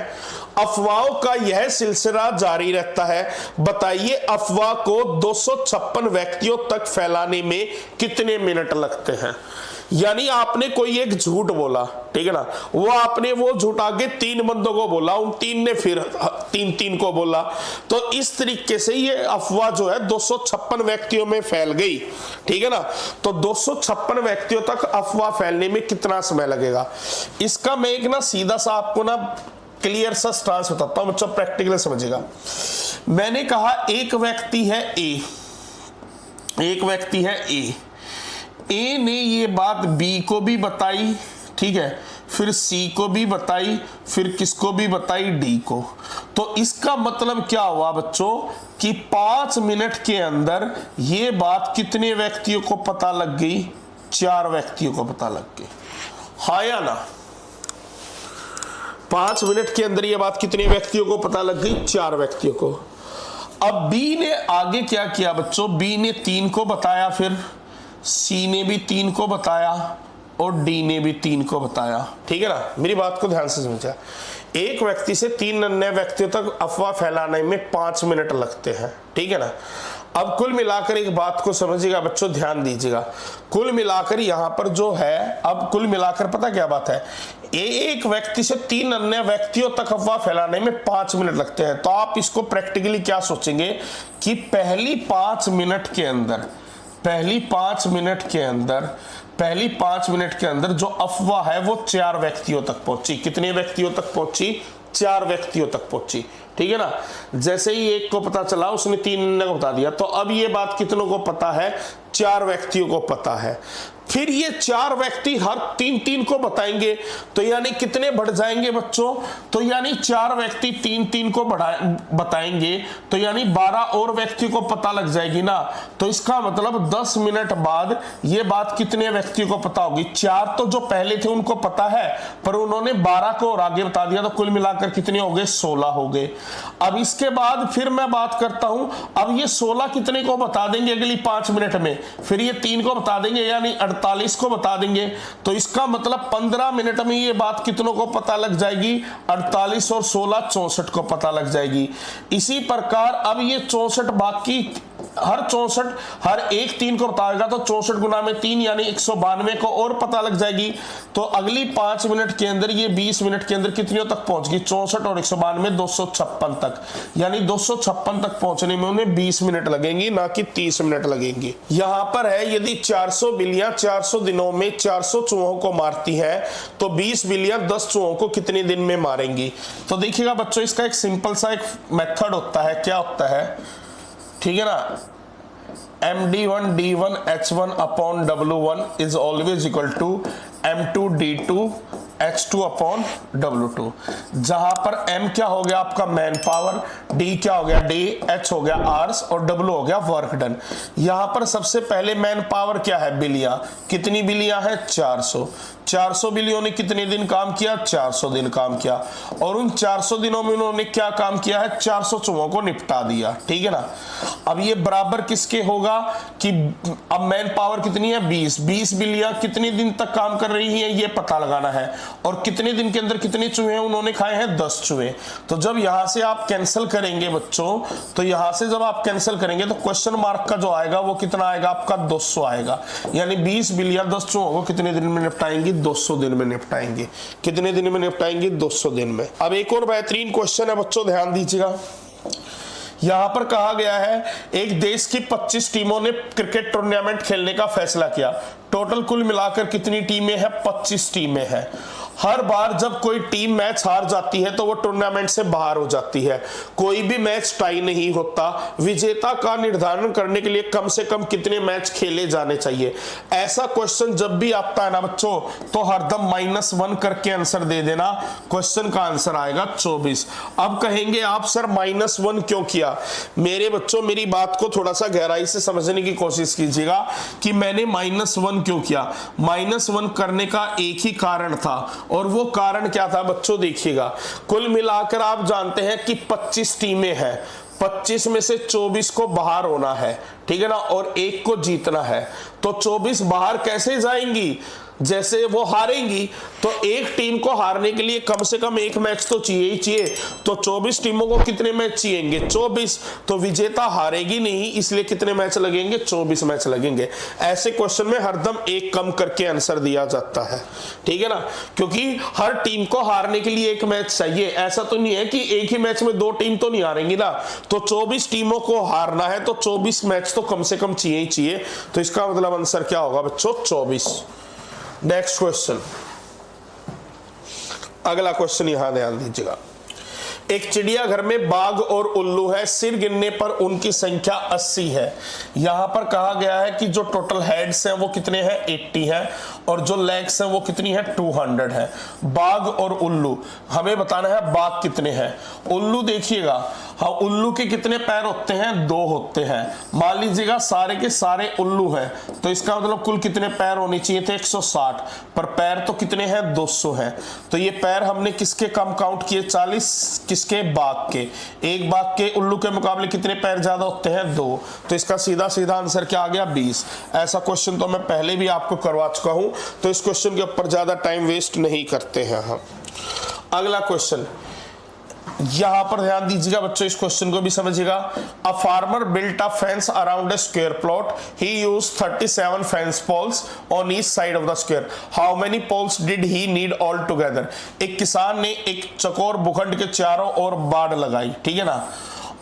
अफवाहों का यह सिलसिला जारी रहता है। बताइए अफवाह को 256 व्यक्तियों तक फैलाने में कितने मिनट लगते हैं? यानी आपने कोई एक झूठ बोला, ठीक है ना, वो आपने वो झूठ आगे 3 बंदों को बोला, उन 3 ने फिर 3 को बोला, तो इस तरीके से ये अफवाह जो है 256 व्यक्तियों में फैल गई, ठीक है ना। तो 256 व्यक्तियों तक अफवाह फैलने में कितना समय लगेगा? इसका मैं एक ना सीधा सा आपको ना क्लियर सा स्टांस बताता हूं बच्चों, प्रैक्टिकल समझिएगा। मैंने कहा एक व्यक्ति है ए, एक व्यक्ति है ए ने ये बात बी को भी बताई, ठीक है, फिर सी को भी बताई, फिर किसको भी बताई? डी को। तो इसका मतलब क्या हुआ बच्चों कि 5 मिनट के अंदर ये बात कितने व्यक्तियों को पता लग गई? 4 व्यक्तियों को पता लग गई, हाँ या ना? 5 मिनट के अंदर ये बात कितने व्यक्तियों को पता लग गई? 4 व्यक्तियों को। अब बी ने आगे क्या किया बच्चों? बी ने 3 को बताया, फिर सी ने भी 3 को बताया और डी ने भी 3 को बताया, ठीक है ना। मेरी बात को ध्यान से समझा। एक व्यक्ति से 3 अन्य व्यक्तियों तक अफवाह फैलाने में 5 मिनट लगते हैं, ठीक है ना। अब कुल मिलाकर एक बात को समझिएगा बच्चों, ध्यान दीजिएगा। कुल मिलाकर यहां पर जो है, अब कुल मिलाकर पता क्या बात है, एक व्यक्ति से 3 अन्य व्यक्तियों तक अफवाह फैलाने में 5 मिनट लगते हैं। तो आप इसको प्रैक्टिकली क्या सोचेंगे कि पहली 5 मिनट के अंदर पहली 5 मिनट के अंदर जो अफवाह है वो 4 व्यक्तियों तक पहुंची। कितने व्यक्तियों तक पहुंची? 4 व्यक्तियों तक पहुंची, ठीक है ना। जैसे ही एक को पता चला उसने 3 को बता दिया, तो अब ये बात कितनों को पता है? 4 व्यक्तियों को पता है। फिर ये 4 व्यक्ति हर 3-3 को बताएंगे, तो यानी कितने बढ़ जाएंगे बच्चों, तो यानी 4 व्यक्ति 3-3 को बताएंगे, तो यानी 12 और व्यक्ति को पता लग जाएगी ना। तो इसका मतलब 10 मिनट बाद ये बात कितने व्यक्ति को पता होगी। 4 तो जो पहले थे उनको पता है, पर उन्होंने 12 को और आगे बता दिया, तो कुल मिलाकर कितने हो गए, 16 हो गए। अब इसके बाद फिर मैं बात करता हूं, अब ये 16 कितने को बता देंगे अगली 5 मिनट में, फिर ये 3 को बता देंगे, यानी 48 को बता देंगे। तो इसका मतलब 15 मिनट में ये बात कितनों को पता लग जाएगी, 48 और 16 64 को पता लग जाएगी। इसी प्रकार अब ये 64 बाकी हर 64 हर एक 3 को बताएगा, तो 64 गुना में 3 यानी 192 को और पता लग जाएगी। तो अगली 5 मिनट के अंदर ये 20 मिनट के अंदर कितनी तक पहुंच गई, 64 और 192 256 तक, यानी 256 तक पहुंचने में उन्हें 20 मिनट लगेंगी, ना कि 30 मिनट लगेंगी। यहां पर है यदि 400 बिल्लियां 400 दिनों में 400 चूहों को मारती है, तो 20 बिल्लियां 10 चूहों को कितने दिन में मारेंगी। तो देखिएगा बच्चों, इसका एक सिंपल सा एक मेथड होता है, क्या होता है, ठीक है ना, md1 d1 h1 upon w1 is always equal to m2 d2 h2 upon w2, जहां पर m क्या हो गया आपका मैन पावर, d क्या हो गया डे, h हो गया आवर्स और w हो गया वर्क डन। यहां पर सबसे पहले मैन पावर क्या है, बिलियां, कितनी बिलियां है 400, 400 बिलियों ने कितने दिन काम किया, 400 दिन काम किया, और उन 400 दिनों में उन्होंने क्या काम किया है, 400 चूहों को निपटा दिया, ठीक है ना। अब ये बराबर किसके होगा कि अब मैन पावर कितनी है 20, 20 बिलियां कितने दिन तक काम कर रही है ये पता लगाना है, और कितने दिन के अंदर कितने चूहे उन्होंने खाए हैं 10 चूहे। तो जब यहां से आप कैंसिल करेंगे बच्चों, तो यहां से जब आप कैंसिल करेंगे तो क्वेश्चन मार्क का जो आएगा वो कितना आएगा आपका 200 आएगा, यानी 20 बिलियां 10 चूहों को कितने दिन में निपटाएंगी, 200 दिन में निपटाएंगे। कितने दिन में निपटाएंगे, 200 दिन में। अब एक और बेहतरीन क्वेश्चन है बच्चों, ध्यान दीजिएगा। यहां पर कहा गया है एक देश की 25 टीमों ने क्रिकेट टूर्नामेंट खेलने का फैसला किया, टोटल कुल मिलाकर कितनी टीमें हैं, 25 टीमें हैं। हर बार जब कोई टीम मैच हार जाती है तो वो टूर्नामेंट से बाहर हो जाती है, कोई भी मैच टाई नहीं होता। विजेता का निर्धारण करने के लिए कम से कम कितने मैच खेले जाने चाहिए। ऐसा क्वेश्चन जब भी आता है ना बच्चों, तो हरदम -1 करके आंसर दे देना, क्वेश्चन का आंसर आएगा 24। अब कहेंगे आप सर -1 क्यों किया। मेरे बच्चों मेरी बात को थोड़ा सा गहराई से समझने की कोशिश कीजिएगा कि मैंने -1 क्यों किया। -1 करने का एक ही कारण था, और वो कारण क्या था बच्चों, देखिएगा कुल मिलाकर आप जानते हैं कि 25 टीमें हैं, 25 में से 24 को बाहर होना है, ठीक है ना, और एक को जीतना है। तो 24 बाहर कैसे जाएंगी, जैसे वो हारेंगी तो एक टीम को हारने के लिए कम से कम एक मैच तो चाहिए ही चाहिए। तो 24 टीमों को कितने मैच चाहिएंगे, 24। तो विजेता हारेगी नहीं, इसलिए कितने मैच लगेंगे, 24 मैच लगेंगे। ऐसे क्वेश्चन में हरदम एक कम करके आंसर दिया जाता है, ठीक है ना, क्योंकि हर टीम को हारने के लिए एक मैच चाहिए। ऐसा तो नहीं है कि एक ही मैच में 2 टीम तो नहीं हारेंगी ना। तो 24 टीमों को हारना है तो 24 मैच तो कम से कम चाहिए ही चाहिए। तो इसका मतलब आंसर क्या होगा बच्चों, 24। नेक्स्ट क्वेश्चन, अगला क्वेश्चन यहां ध्यान दीजिएगा। एक चिड़ियाघर में बाघ और उल्लू है, सिर गिनने पर उनकी संख्या 80 है। यहां पर कहा गया है कि जो टोटल हेड्स हैं वो कितने हैं, 80 है, और जो लेग्स हैं वो कितनी है, 200 है। बाघ और उल्लू हमें बताना है, बाघ कितने हैं। उल्लू देखिएगा, हाँ उल्लू के कितने पैर होते हैं, 2 होते हैं। मान लीजिएगा सारे के सारे उल्लू हैं, तो इसका मतलब कुल कितने पैर होने चाहिए थे, 160, पर पैर तो कितने हैं, 200 हैं। तो ये पैर हमने किसके कम काउंट किए, 40, किसके, बाघ के। एक बाघ के उल्लू के मुकाबले कितने पैर ज्यादा होते हैं, 2। तो इसका सीधा सीधा आंसर क्या आ गया, 20। ऐसा क्वेश्चन तो मैं पहले भी आपको करवा चुका हूं, तो इस क्वेश्चन के ऊपर ज्यादा टाइम वेस्ट नहीं करते हैं हम। अगला क्वेश्चन, यहां पर ध्यान दीजिएगा बच्चों, इस क्वेश्चन को भी समझिएगा। A farmer built a fence around a square plot, he used 37 fence poles on each side of the square, how many poles did he need all together. एक किसान ने एक चकोर भूखंड के चारों ओर बाड़ लगाई, ठीक है ना,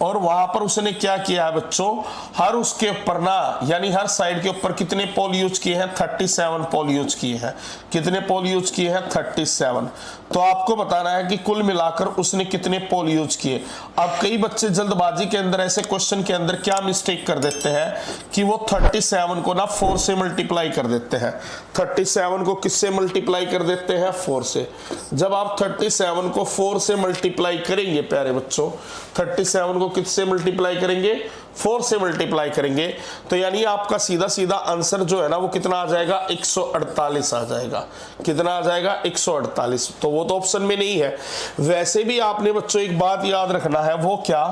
और वहां पर उसने क्या किया है बच्चों, हर उसके ऊपर ना, यानी हर साइड के ऊपर कितने पोल यूज किए हैं, 37 पोल यूज किए हैं। कितने पोल यूज किए हैं, 37। तो आपको बताना है कि कुल मिलाकर उसने कितने पोल यूज किए। अब कई बच्चे जल्दबाजी के अंदर ऐसे क्वेश्चन के अंदर क्या मिस्टेक कर देते हैं कि वो 37 को ना 4 से मल्टीप्लाई कर देते हैं। 37 को किससे मल्टीप्लाई कर देते हैं? 4 से। जब आप 37 को 4 से मल्टीप्लाई करेंगे प्यारे बच्चों, 37 को किससे मल्टीप्लाई करेंगे? 4 से मल्टीप्लाई करेंगे, तो यानी आपका सीधा सीधा आंसर जो है ना वो कितना आ जाएगा? 148 आ जाएगा। कितना आ जाएगा? 148। तो वो तो ऑप्शन में नहीं है। वैसे भी आपने बच्चों एक बात याद रखना है, वो क्या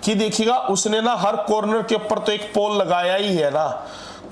कि देखिएगा उसने ना हर कॉर्नर के ऊपर तो एक पोल लगाया ही है ना,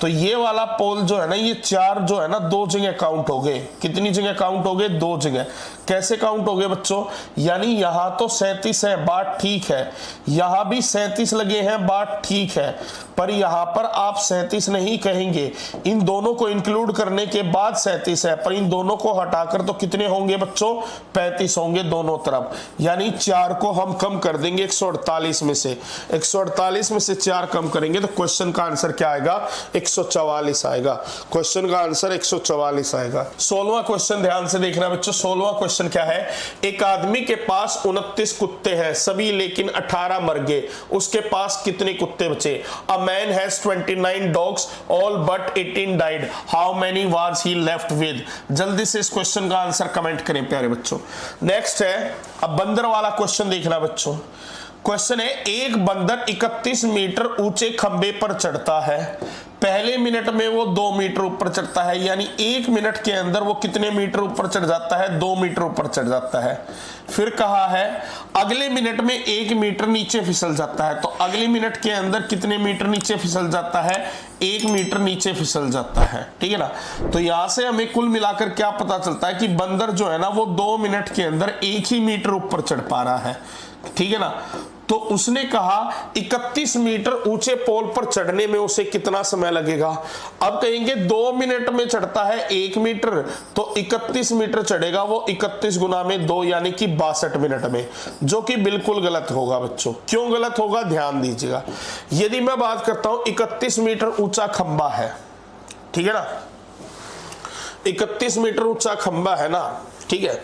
तो ये वाला पोल जो है ना, ये 4 जो है ना 2 जगह काउंट हो गए। कितनी जगह काउंट हो गए? 2 जगह। कैसे काउंट हो गए बच्चों? यानी यहां तो 37 है, बात ठीक है, यहां भी 37 लगे हैं, बात ठीक है, पर यहां पर आप 37 नहीं कहेंगे, इन दोनों को इंक्लूड करने के बाद 37 है, पर इन दोनों को हटाकर तो कितने होंगे बच्चों? 35 होंगे दोनों तरफ। यानी 4 को हम कम कर देंगे 148 में से। 148 में से 4 कम करेंगे तो क्वेश्चन का आंसर क्या आएगा? 144 आएगा। क्वेश्चन का आंसर 144 आएगा। 16वां क्वेश्चन ध्यान से देखना बच्चों। 16वां क्वेश्चन क्या है? एक आदमी के पास 29 कुत्ते हैं सभी, लेकिन 18 मर गए, उसके पास कितने कुत्ते बचे? A man has 29 dogs, all but 18 died, how many was he left with? जल्दी से इस क्वेश्चन का आंसर कमेंट करें प्यारे बच्चों। नेक्स्ट है, अब बंदर वाला क्वेश्चन देखना बच्चों। क्वेश्चन है, एक बंदर 31 मीटर ऊंचे खंबे पर चढ़ता है, पहले मिनट में वो 2 मीटर ऊपर चढ़ता है, यानी 1 मिनट के अंदर वो कितने मीटर ऊपर चढ़ जाता है? 2 मीटर ऊपर चढ़ जाता है। फिर कहा है अगले मिनट में 1 मीटर नीचे फिसल जाता है, तो अगले मिनट के अंदर कितने मीटर नीचे फिसल जाता है? 1 मीटर नीचे फिसल जाता है, ठीक है ना। तो यहां से हमें कुल मिलाकर क्या पता चलता है कि बंदर जो है ना वो 2 मिनट के अंदर 1 ही मीटर ऊपर चढ़ पा रहा है, ठीक है ना। तो उसने कहा 31 मीटर ऊंचे पोल पर चढ़ने में उसे कितना समय लगेगा? अब कहेंगे 2 मिनट में चढ़ता है 1 मीटर, तो 31 मीटर चढ़ेगा वो 31 गुना में 2 यानी कि 62 मिनट में, जो कि बिल्कुल गलत होगा बच्चों। क्यों गलत होगा? ध्यान दीजिएगा। यदि मैं बात करता हूं 31 मीटर ऊंचा खंबा है, ठीक है ना, 31 मीटर ऊंचा खंबा है ना, ठीक है।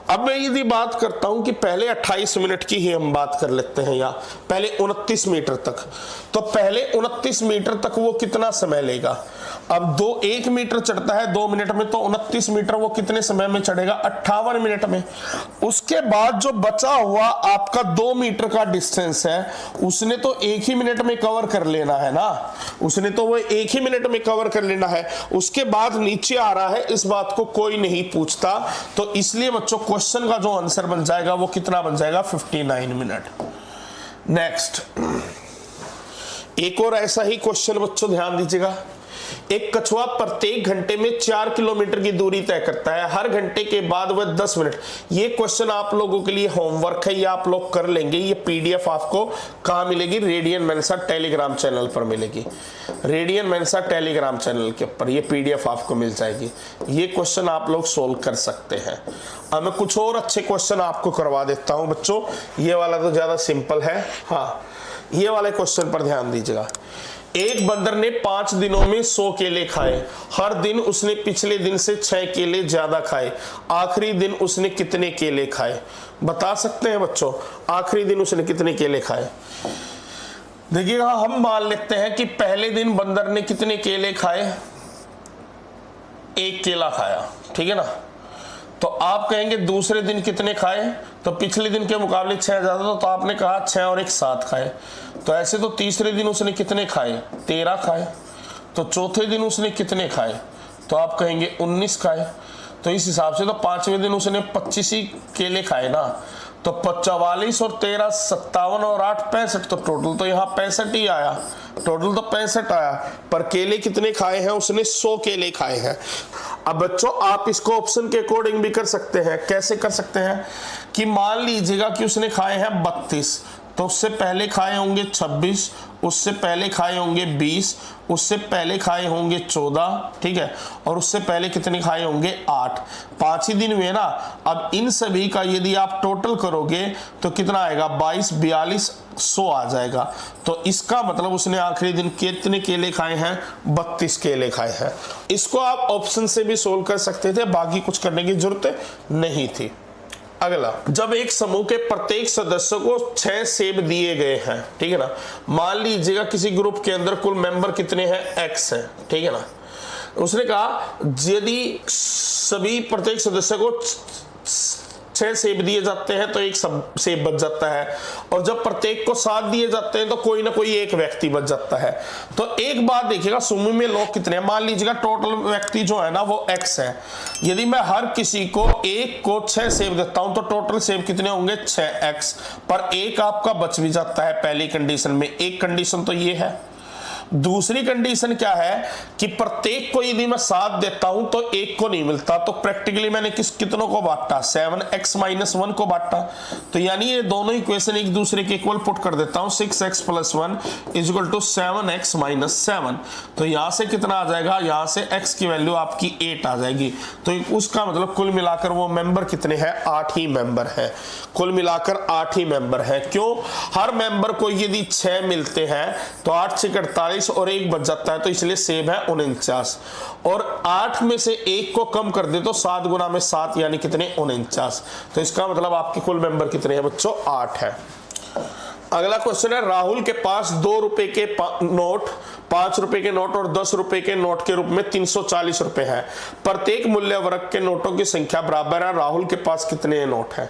अब मैं यदि बात करता हूं कि पहले 28 मिनट की ही हम बात कर लेते हैं, या पहले 29 मीटर तक, तो पहले 29 मीटर तक वो कितना समय लेगा? अब 1 मीटर चढ़ता है 2 मिनट में, तो 29 मीटर वो कितने समय में चढ़ेगा? 58 मिनट में। उसके बाद जो बचा हुआ आपका 2 मीटर का डिस्टेंस है, उसने तो 1 ही मिनट में कवर कर लेना है ना, उसने तो वो 1 ही मिनट में कवर कर लेना है। उसके बाद नीचे आ रहा है, इस बात को कोई नहीं पूछता, तो इसलिए बच्चों क्वेश्चन का जो आंसर बन जाएगा वो कितना बन जाएगा? 59 मिनट। नेक्स्ट, एक और ऐसा ही क्वेश्चन बच्चों ध्यान दीजिएगा। एक कछुआ प्रत्येक घंटे में 4 किलोमीटर की दूरी तय करता है, हर घंटे के बाद वह 10 मिनट। ये क्वेश्चन आप लोगों के लिए होमवर्क है, ये आप लोग कर लेंगे। ये पीडीएफ आपको कहां मिलेगी? रेडियन मेंसा टेलीग्राम चैनल पर मिलेगी। रेडियन मेंसा टेलीग्राम चैनल के ऊपर ये पीडीएफ आपको मिल जाएगी। ये क्वेश्चन आप लोग सोल्व कर सकते हैं। अब मैं कुछ और अच्छे क्वेश्चन आपको करवा देता हूं बच्चों। ये वाला तो ज्यादा सिंपल है। हाँ, ये वाले क्वेश्चन पर ध्यान दीजिएगा। एक बंदर ने 5 दिनों में 100 केले खाए, हर दिन उसने पिछले दिन से 6 केले ज्यादा खाए, आखिरी दिन उसने कितने केले खाए? बता सकते हैं बच्चों आखिरी दिन उसने कितने केले खाए? देखिएगा, हम मान लेते हैं कि पहले दिन बंदर ने कितने केले खाए? 1 केला खाया, ठीक है ना। तो आप कहेंगे दूसरे दिन कितने खाए? तो पिछले दिन के मुकाबले 6 ज्यादा था, तो आपने कहा 6 और 1 7 खाए। तो ऐसे तो तीसरे दिन उसने कितने खाए? 13 खाए। तो चौथे दिन उसने कितने खाए? तो आप कहेंगे 19 खाए। तो इस हिसाब से तो 5वें दिन उसने 25 ही केले खाए ना। तो 44 और 13 57 और 8 65, तो टोटल तो यहाँ 65 ही आया। टोटल तो 65 आया, पर केले कितने खाए हैं? उसने 100 केले खाए हैं। अब बच्चों आप इसको ऑप्शन के अकॉर्डिंग भी कर सकते हैं। कैसे कर सकते हैं? कि मान लीजिएगा कि उसने खाए हैं 32, तो उससे पहले खाए होंगे 26, उससे पहले खाए होंगे 20, उससे पहले खाए होंगे 14, ठीक है, और उससे पहले कितने खाए होंगे? 8। 5 ही दिन हुए ना। अब इन सभी का यदि आप टोटल करोगे तो कितना आएगा? 22, 42, 100 आ जाएगा। तो इसका मतलब उसने आखिरी दिन कितने केले खाए हैं? 32 केले खाए हैं। इसको आप ऑप्शन से भी सोल्व कर सकते थे, बाकी कुछ करने की जरूरत नहीं थी। अगला, जब एक समूह के प्रत्येक सदस्य को 6 सेब दिए गए हैं, ठीक है ना, मान लीजिएगा किसी ग्रुप के अंदर कुल मेंबर कितने हैं, x है, ठीक है ना। उसने कहा यदि सभी प्रत्येक सदस्य को 6 सेब दिए जाते हैं तो एक सेब बच जाता है, और जब प्रत्येक को 7 दिए जाते हैं तो कोई ना कोई एक व्यक्ति बच जाता है। तो एक बात देखिएगा, समूह में लोग कितने हैं, मान लीजिएगा टोटल व्यक्ति जो है ना वो x है। यदि मैं हर किसी को एक को 6 सेब देता हूं तो टोटल सेब कितने होंगे, 6x, पर एक आपका बच भी जाता है पहली कंडीशन में। एक कंडीशन तो ये है। दूसरी कंडीशन क्या है कि प्रत्येक को यदि मैं 7 देता हूं तो एक को नहीं मिलता, तो प्रैक्टिकली मैंने कितनों को बांटा, 7x - 1 को बांटा। तो यानी ये दोनों इक्वेशन एक दूसरे के इक्वल पुट कर देता हूं, 6x + 1 = 7x - 7। तो यहां से कितना आ जाएगा, यहां से x की वैल्यू आपकी 8 आ जाएगी। तो उसका मतलब कुल मिलाकर वो मेंबर कितने हैं, 8 ही मेंबर है। कुल मिलाकर 8 ही मेंबर है। क्यों, हर मेंबर को यदि 6 मिलते हैं तो 8 × 48 और एक बच जाता है, तो इसलिए सेब है 49। और 8 में से एक को कम कर दे तो 7 × 7 यानी कितने, 49। तो इसका मतलब आपके कुल मेंबर कितने हैं बच्चों, 8 है। अगला क्वेश्चन है, राहुल के पास 2 रुपए के नोट, 5 रुपए के नोट और 10 रुपए के नोट के रूप में 340 रुपए है। प्रत्येक मूल्य वर्ग के नोटों की संख्या बराबर है, राहुल के पास कितने नोट है।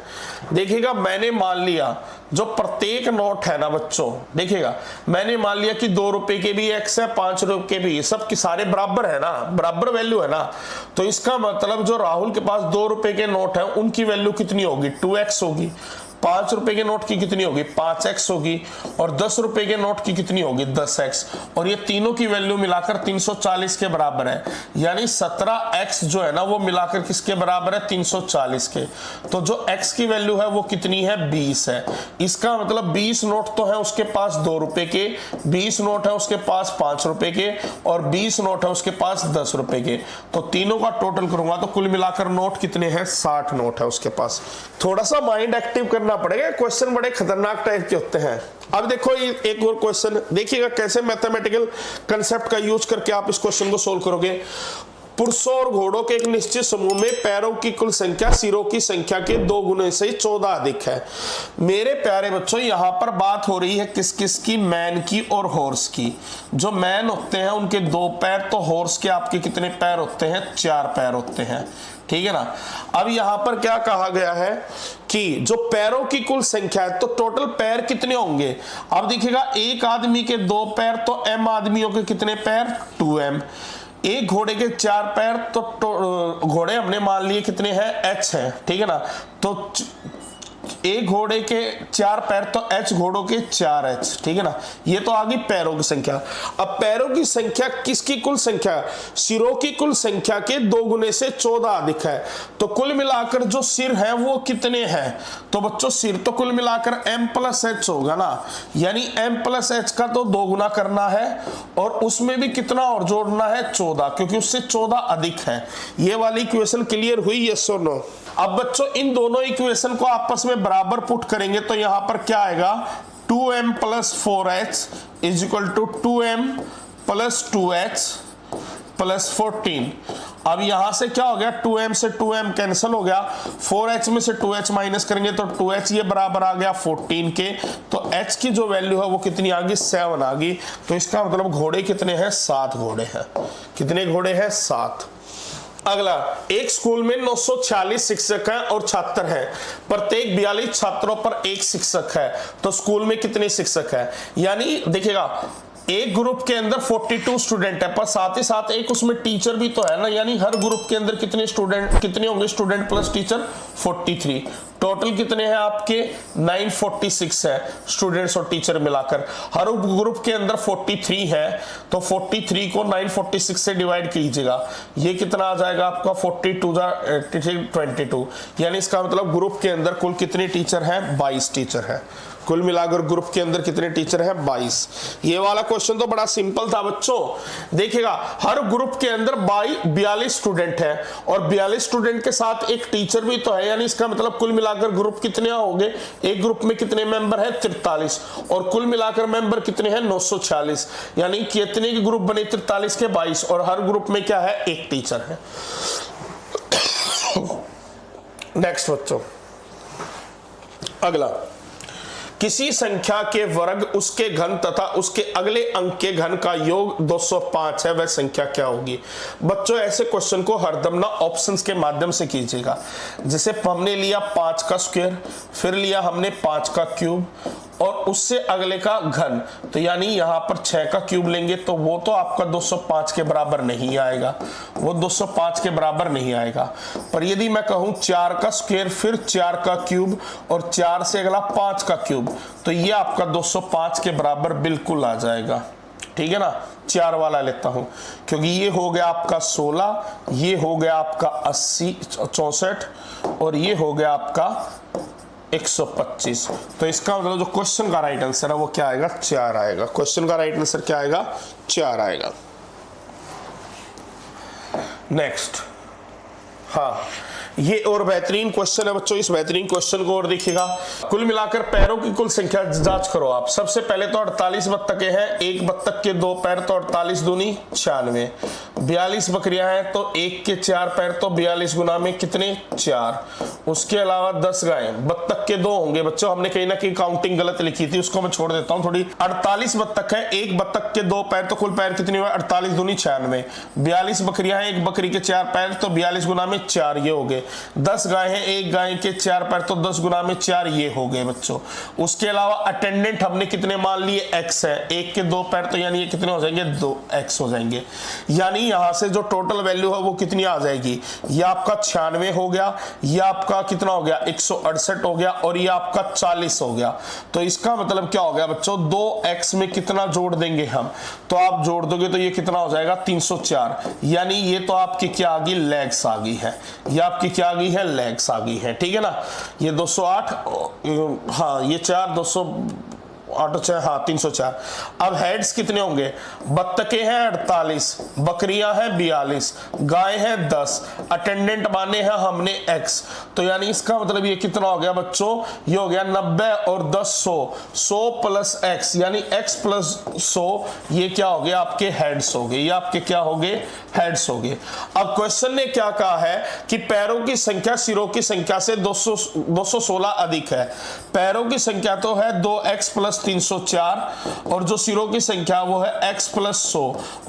देखिएगा, मैंने मान लिया जो प्रत्येक नोट है ना बच्चों, देखिएगा मैंने मान लिया कि 2 रुपए के भी x है, 5 रुपए के भी, सब के सारे बराबर है ना, बराबर वैल्यू है ना। तो इसका मतलब जो राहुल के पास 2 रुपए के नोट है उनकी वैल्यू कितनी होगी, 2x होगी। 5 रुपए के नोट की कितनी होगी, 5x होगी। और 10 रुपए के नोट की कितनी होगी, 10x। और ये तीनों की वैल्यू मिलाकर 340 के बराबर है, यानी 17x जो है ना वो मिलाकर किसके बराबर है, 340 के। तो जो x की वैल्यू है वो कितनी है, 20 है। इसका मतलब 20 नोट तो है उसके पास 2 रुपए के, 20 नोट है उसके पास 5 रुपए के, और 20 नोट है उसके पास 10 रुपए के। तो तीनों का टोटल करूंगा तो कुल मिलाकर नोट कितने हैं, 60 नोट है उसके पास। थोड़ा सा माइंड एक्टिव करना पड़ेगा, क्वेश्चन बड़े खतरनाक टाइप के होते हैं। अब देखो एक और क्वेश्चन देखिएगा कैसे मैथमेटिकल कंसेप्ट का यूज करके आप इस क्वेश्चन को सोल्व करोगे। पुरुषों और घोड़ों के एक निश्चित समूह में पैरों की कुल संख्या सिरों की संख्या के 2 गुने से 14 अधिक है। मेरे प्यारे बच्चों, यहां पर बात हो रही है किस किस की, मैन की और हॉर्स की। जो मैन होते हैं उनके 2 पैर, तो हॉर्स के आपके कितने पैर होते हैं, 4 पैर होते हैं, ठीक है ना। अब यहां पर क्या कहा गया है कि जो पैरों की कुल संख्या है, तो टोटल पैर कितने होंगे। अब देखिएगा, एक आदमी के 2 पैर, तो m आदमियों के कितने पैर, 2m। एक घोड़े के 4 पैर, तो घोड़े हमने मान लिए कितने हैं, h है, ठीक है ना। तो एक घोड़े के 4 पैर, तो h घोड़ों के 4h, ठीक है ना। ये तो आ गई पैरों की संख्या। अब पैरों की संख्या किसकी कुल संख्या, सिरों की कुल संख्या के 2 गुने से 14 अधिक है। तो कुल मिलाकर जो सिर है वो कितने हैं, तो बच्चों सिर तो कुल मिलाकर m + h होगा ना, यानी m + h का तो 2 गुना करना है, और उसमें भी कितना और जोड़ना है, 14, क्योंकि उससे 14 अधिक है। ये वाली इक्वेशन क्लियर हुई, यस और नो। अब बच्चों इन दोनों इक्वेशन को आपस में बराबर पुट करेंगे तो यहां पर क्या आएगा, 2m + 4h = 2m + 2h + 14। अब यहां से क्या हो गया, 2m से 2m कैंसिल हो गया, 4h में से 2h माइनस करेंगे तो 2h, ये बराबर आ गया 14 के। तो h की जो वैल्यू है वो कितनी आ गई, 7 आ गई। तो इसका मतलब घोड़े कितने हैं, 7 घोड़े हैं। कितने घोड़े हैं, 7। अगला, एक स्कूल में 946 शिक्षक हैं और छात्र हैं, प्रत्येक 42 छात्रों पर एक शिक्षक है, तो स्कूल में कितने शिक्षक हैं। यानी देखिएगा, एक ग्रुप के अंदर 42 स्टूडेंट है, पर साथ ही साथ एक उसमें टीचर भी तो है ना, यानी हर ग्रुप के अंदर कितने होंगे, स्टूडेंट प्लस टीचर 43। टोटल कितने हैं आपके, 946 है स्टूडेंट्स और टीचर मिलाकर। हर ग्रुप के अंदर 43 है, तो 43 को 946 से डिवाइड कीजिएगा, ये कितना आ जाएगा आपका, 42 22। यानी इसका मतलब ग्रुप के अंदर कुल कितने टीचर हैं, 22 टीचर है। कुल मिलाकर ग्रुप के अंदर कितने टीचर हैं, 22। ये वाला क्वेश्चन तो बड़ा सिंपल था बच्चों। देखिएगा, हर ग्रुप के अंदर 42 स्टूडेंट हैं, और 42 स्टूडेंट के साथ एक टीचर भी तो है, यानी इसका मतलब कुल मिलाकर ग्रुप कितने होंगे, एक ग्रुप में कितने मेंबर है, 43, और कुल मिलाकर मेंबर कितने हैं, 946। यानी कितने के ग्रुप बने, 43 के 22, और हर ग्रुप में क्या है, एक टीचर है। नेक्स्ट बच्चों, अगला, किसी संख्या के वर्ग, उसके घन तथा उसके अगले अंक के घन का योग 205 है, वह संख्या क्या होगी? बच्चों ऐसे क्वेश्चन को हरदम ना ऑप्शंस के माध्यम से कीजिएगा। जैसे हमने लिया 5 का स्क्वायर, फिर लिया हमने 5 का क्यूब और उससे अगले का घन, तो यानी यहां पर 6 का क्यूब लेंगे तो वो तो आपका 205 के बराबर नहीं आएगा, वो 205 के बराबर नहीं आएगा। पर यदि मैं कहूं 4 का स्क्वायर फिर 4 का क्यूब और 4 से अगला 5 का क्यूब, तो ये आपका 205 के बराबर बिल्कुल आ जाएगा। ठीक है ना, 4 वाला लेता हूं क्योंकि ये हो गया आपका 16, ये हो गया आपका 80 64 और ये हो गया आपका 125। तो इसका मतलब जो क्वेश्चन का राइट आंसर है वो क्या आएगा? 4 आएगा। क्वेश्चन का राइट आंसर क्या आएगा? 4 आएगा। नेक्स्ट, हाँ ये और बेहतरीन क्वेश्चन है बच्चों, इस बेहतरीन क्वेश्चन को और देखिएगा। कुल मिलाकर पैरों की कुल संख्या जांच करो आप। सबसे पहले तो 48 बत्तखें हैं, एक बत्तख के 2 पैर तो 48 दूनी 96, 42 बकरियां हैं तो 1 के 4 पैर तो 42 गुना में कितने? 4। उसके अलावा 10 गायें, बत्तख के 2 होंगे बच्चों, हमने कहीं ना कहीं काउंटिंग गलत लिखी थी, उसको मैं छोड़ देता हूं थोड़ी। 48 बत्तख है, एक बत्तख के 2 पैर तो कुल पैर कितने हुए? 48 दूनी 96, 42 बकरियां हैं, एक बकरी के 4 पैर तो 42 गुना में 4 ये हो गए। 10 गाय हैं, एक गाय के 4 पैर तो 10 गुना में 4 ये हो गए बच्चों। उसके अलावा अटेंडेंट हमने कितने मान लिए? x है, एक के 2 पैर तो यानी ये कितने हो जाएंगे? 2x हो जाएंगे। यानी यहां से जो टोटल वैल्यू है वो कितनी आ जाएगी? ये आपका 96 हो गया, ये आपका कितना हो गया? 168 हो गया और ये आपका 40 हो गया। तो इसका मतलब क्या हो गया बच्चों? 2x में कितना जोड़ देंगे हम? तो आप जोड़ दोगे तो ये कितना हो जाएगा? 304। यानी ये तो आपकी क्या आ गई? लेग्स आ गई है, ये आपकी क्या आ गई है? लेग्स आ गई है। ठीक है ना, ये 208, हाँ ये 4 208 हाँ 304। अब हेड्स कितने होंगे? बत्तखें हैं 48, बकरियां हैं 42, गाय हैं 10, अटेंडेंट माने हैं हमने x। तो यानी इसका मतलब ये कितना हो गया बच्चों? ये हो गया 90 और 10 100 प्लस x, यानी x प्लस 100, ये क्या हो गया? आपके हेड्स हो गए, ये आपके क्या हो गए? हेड्स हो गए। अब क्वेश्चन ने क्या कहा है कि पैरों की संख्या सिरों की संख्या से 216 अधिक है। पैरों की संख्या तो है 2x प्लस 304 और जो सिरों की संख्या वो है x प्लस 100,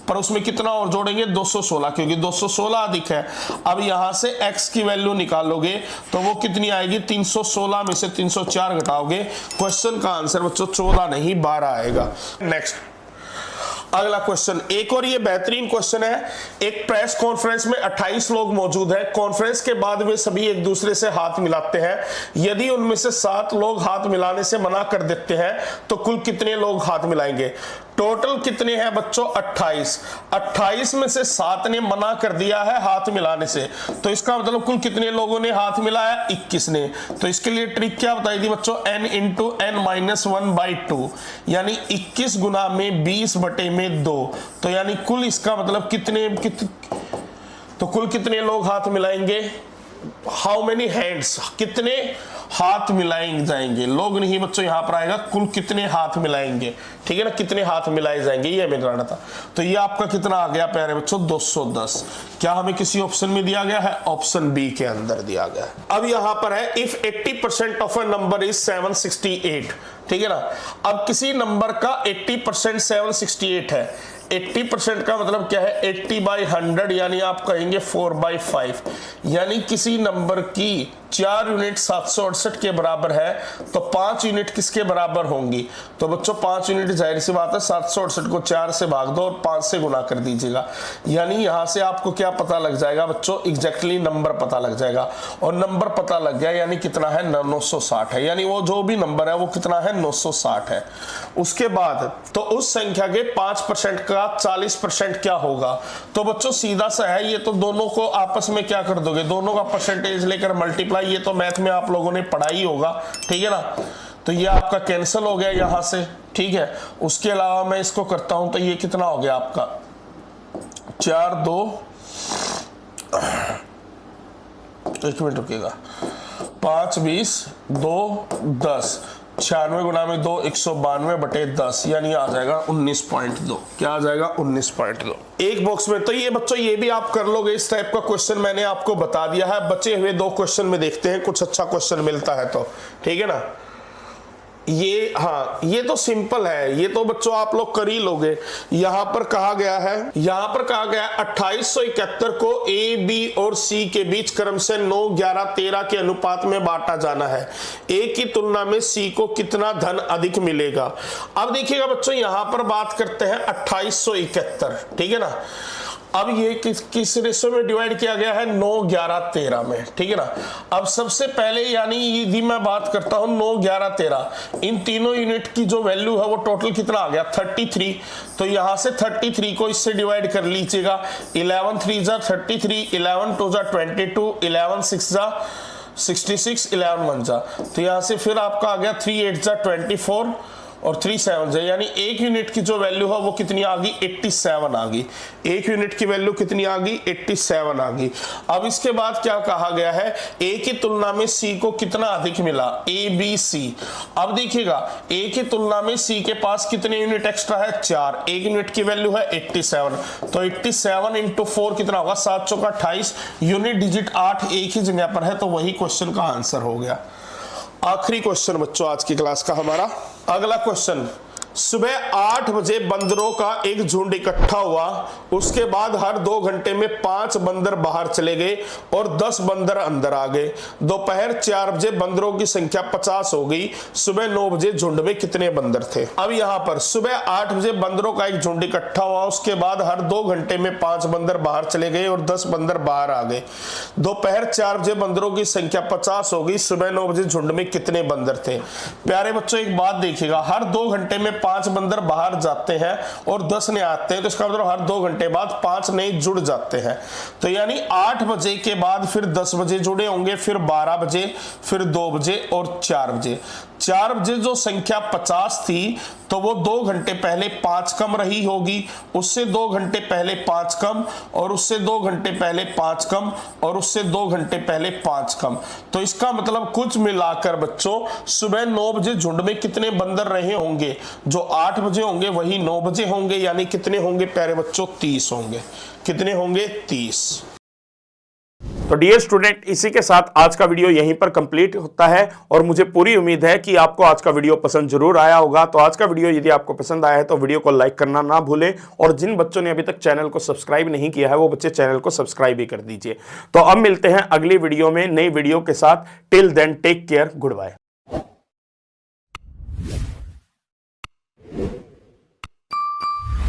पर उसमें कितना और जोड़ेंगे? 216, क्योंकि 216 अधिक है। अब यहां से x की वैल्यू निकालोगे तो वो कितनी आएगी? 316 में से 304 घटाओगे, क्वेश्चन का आंसर बच्चों 14 नहीं 12 आएगा। नेक्स्ट, अगला क्वेश्चन, एक और ये बेहतरीन क्वेश्चन है। एक प्रेस कॉन्फ्रेंस में 28 लोग मौजूद हैं। कॉन्फ्रेंस के बाद वे सभी एक दूसरे से हाथ मिलाते हैं। यदि उनमें से 7 लोग हाथ मिलाने से मना कर देते हैं तो कुल कितने लोग हाथ मिलाएंगे? टोटल कितने हैं बच्चों? 28। 28 में से 7 ने मना कर दिया है हाथ मिलाने से, तो इसका मतलब कुल कितने लोगों ने हाथ मिलाया? 21 ने। तो इसके लिए ट्रिक क्या बताई थी बच्चों? n इंटू n माइनस 1/2, यानी 21 गुना में 20 बटे में 2। तो यानी कुल इसका मतलब तो कुल कितने लोग हाथ मिलाएंगे? हाउ मेनी हैंड्स, कितने हाथ मिलाए जाएंगे? लोग नहीं बच्चों, यहां पर आएगा कुल कितने हाथ मिलाएंगे। ठीक है ना, कितने हाथ मिलाए जाएंगे ये हमें जानना था। तो ये आपका कितना आ गया प्यारे बच्चों? 210। क्या हमें किसी ऑप्शन में दिया गया है? ऑप्शन बी के अंदर दिया गया है। अब यहां पर है if 80% of a number is 768। ठीक है ना, अब किसी नंबर का 80% 768 है। 80% का मतलब क्या है? 80/100, यानी आप कहेंगे 4/5। यानी किसी नंबर की 4 यूनिट 768 के बराबर है तो 5 यूनिट किसके बराबर होंगी? तो बच्चों 5 यूनिट जाहिर सी बात है 768 को 4 से भाग दो और 5 से गुना कर दीजिएगा। यानी यहां से आपको क्या पता लग जाएगा बच्चों? एग्जैक्टली नंबर पता लग जाएगा। और नंबर पता लग गया यानी कितना है? 960 है। यानी वो जो भी नंबर है वो कितना है? 960 है। उसके बाद तो उस संख्या के 5% का 40% क्या होगा? तो बच्चों सीधा सा है, ये तो दोनों को आपस में क्या कर दोगे? दोनों का परसेंटेज लेकर मल्टीप्लाई, ये तो मैथ में आप लोगों ने पढ़ा ही होगा। ठीक है ना, तो ये आपका कैंसिल हो गया यहां से। ठीक है, उसके अलावा मैं इसको करता हूं तो ये कितना हो गया आपका? 4 2 1 मिनट रुकिएगा, 5 20 2 10, 96 गुना में 2 192/10 यानी आ जाएगा 19.2। क्या आ जाएगा 19.2 एक बॉक्स में। तो ये बच्चों ये भी आप कर लोगे, इस टाइप का क्वेश्चन मैंने आपको बता दिया है। बचे हुए 2 क्वेश्चन में देखते हैं कुछ अच्छा क्वेश्चन मिलता है तो, ठीक है ना। ये हाँ ये तो सिंपल है, ये तो बच्चों आप लोग कर ही लोगे। यहां पर कहा गया है 2871 को ए बी और सी के बीच क्रम से 9 11 13 के अनुपात में बांटा जाना है। ए की तुलना में सी को कितना धन अधिक मिलेगा। अब देखिएगा बच्चों यहां पर बात करते हैं 2871, ठीक है ना। अब ये किस रेशो में डिवाइड किया गया है 9 11 13 में, ठीक है ना। अब सबसे पहले यानी यदि मैं बात करता हूं 9 11 13, इन तीनों यूनिट की जो वैल्यू है वो टोटल कितना आ गया 33। तो यहां से 33 को इससे डिवाइड कर लीजिएगा। 11 3 जा 33, 11 2 जा 22, 11 6 जा 66, 11 1 जा, तो यहां से फिर आपका आ गया 3 8 जा 24 और 3 7 है, यानी एक यूनिट की जो वैल्यू है वो कितनी आ गई 87 आ गई। एक यूनिट की वैल्यू कितनी आ गई 87 आ गई। अब इसके बाद क्या कहा गया है, ए की तुलना में सी को कितना अधिक मिला, ए बी सी। अब देखिएगा ए की तुलना में सी के पास कितने यूनिट एक्स्ट्रा है 4, एक यूनिट की वैल्यू है 87, तो 87 इंटू 4 कितना होगा 7 चौका 28, यूनिट डिजिट 8 एक ही जगह पर है, तो वही क्वेश्चन का आंसर हो गया। आखिरी क्वेश्चन बच्चों आज की क्लास का हमारा अगला क्वेश्चन, सुबह 8 बजे बंदरों का एक झुंड इकट्ठा हुआ, उसके बाद हर 2 घंटे में 5 बंदर बाहर चले गए और 10 बंदर अंदर आ गए। दोपहर 4 बजे बंदरों की संख्या 50 हो गई। सुबह 9 बजे झुंड में कितने बंदर थे। अब यहाँ पर सुबह 8 बजे बंदरों का एक झुंड इकट्ठा हुआ, उसके बाद हर 2 घंटे में 5 बंदर बाहर चले गए और 10 बंदर बाहर आ गए। दोपहर 4 बजे बंदरों की संख्या 50 हो गई। सुबह 9 बजे झुंड में कितने बंदर थे। प्यारे बच्चों एक बात देखिएगा, हर 2 घंटे में 5 बंदर बाहर जाते हैं और 10 नए आते हैं, तो इसका मतलब हर 2 घंटे बाद 5 नए जुड़ जाते हैं। तो यानी 8 बजे के बाद फिर 10 बजे जुड़े होंगे, फिर 12 बजे, फिर 2 बजे और 4 बजे। 4 बजे जो संख्या 50 थी तो वो 2 घंटे पहले 5 कम रही होगी, उससे 2 घंटे पहले 5 कम, और उससे 2 घंटे पहले 5 कम, और उससे 2 घंटे पहले 5 कम। तो इसका मतलब कुछ मिलाकर बच्चों सुबह 9 बजे झुंड में कितने बंदर रहे होंगे, जो 8 बजे होंगे वही 9 बजे होंगे, यानी कितने होंगे प्यारे बच्चों 30 होंगे। कितने होंगे 30। तो डियर स्टूडेंट इसी के साथ आज का वीडियो यहीं पर कंप्लीट होता है और मुझे पूरी उम्मीद है कि आपको आज का वीडियो पसंद जरूर आया होगा। तो आज का वीडियो यदि आपको पसंद आया है तो वीडियो को लाइक करना ना भूलें, और जिन बच्चों ने अभी तक चैनल को सब्सक्राइब नहीं किया है वो बच्चे चैनल को सब्सक्राइब भी कर दीजिए। तो अब मिलते हैं अगली वीडियो में नई वीडियो के साथ। Till then take care, good bye.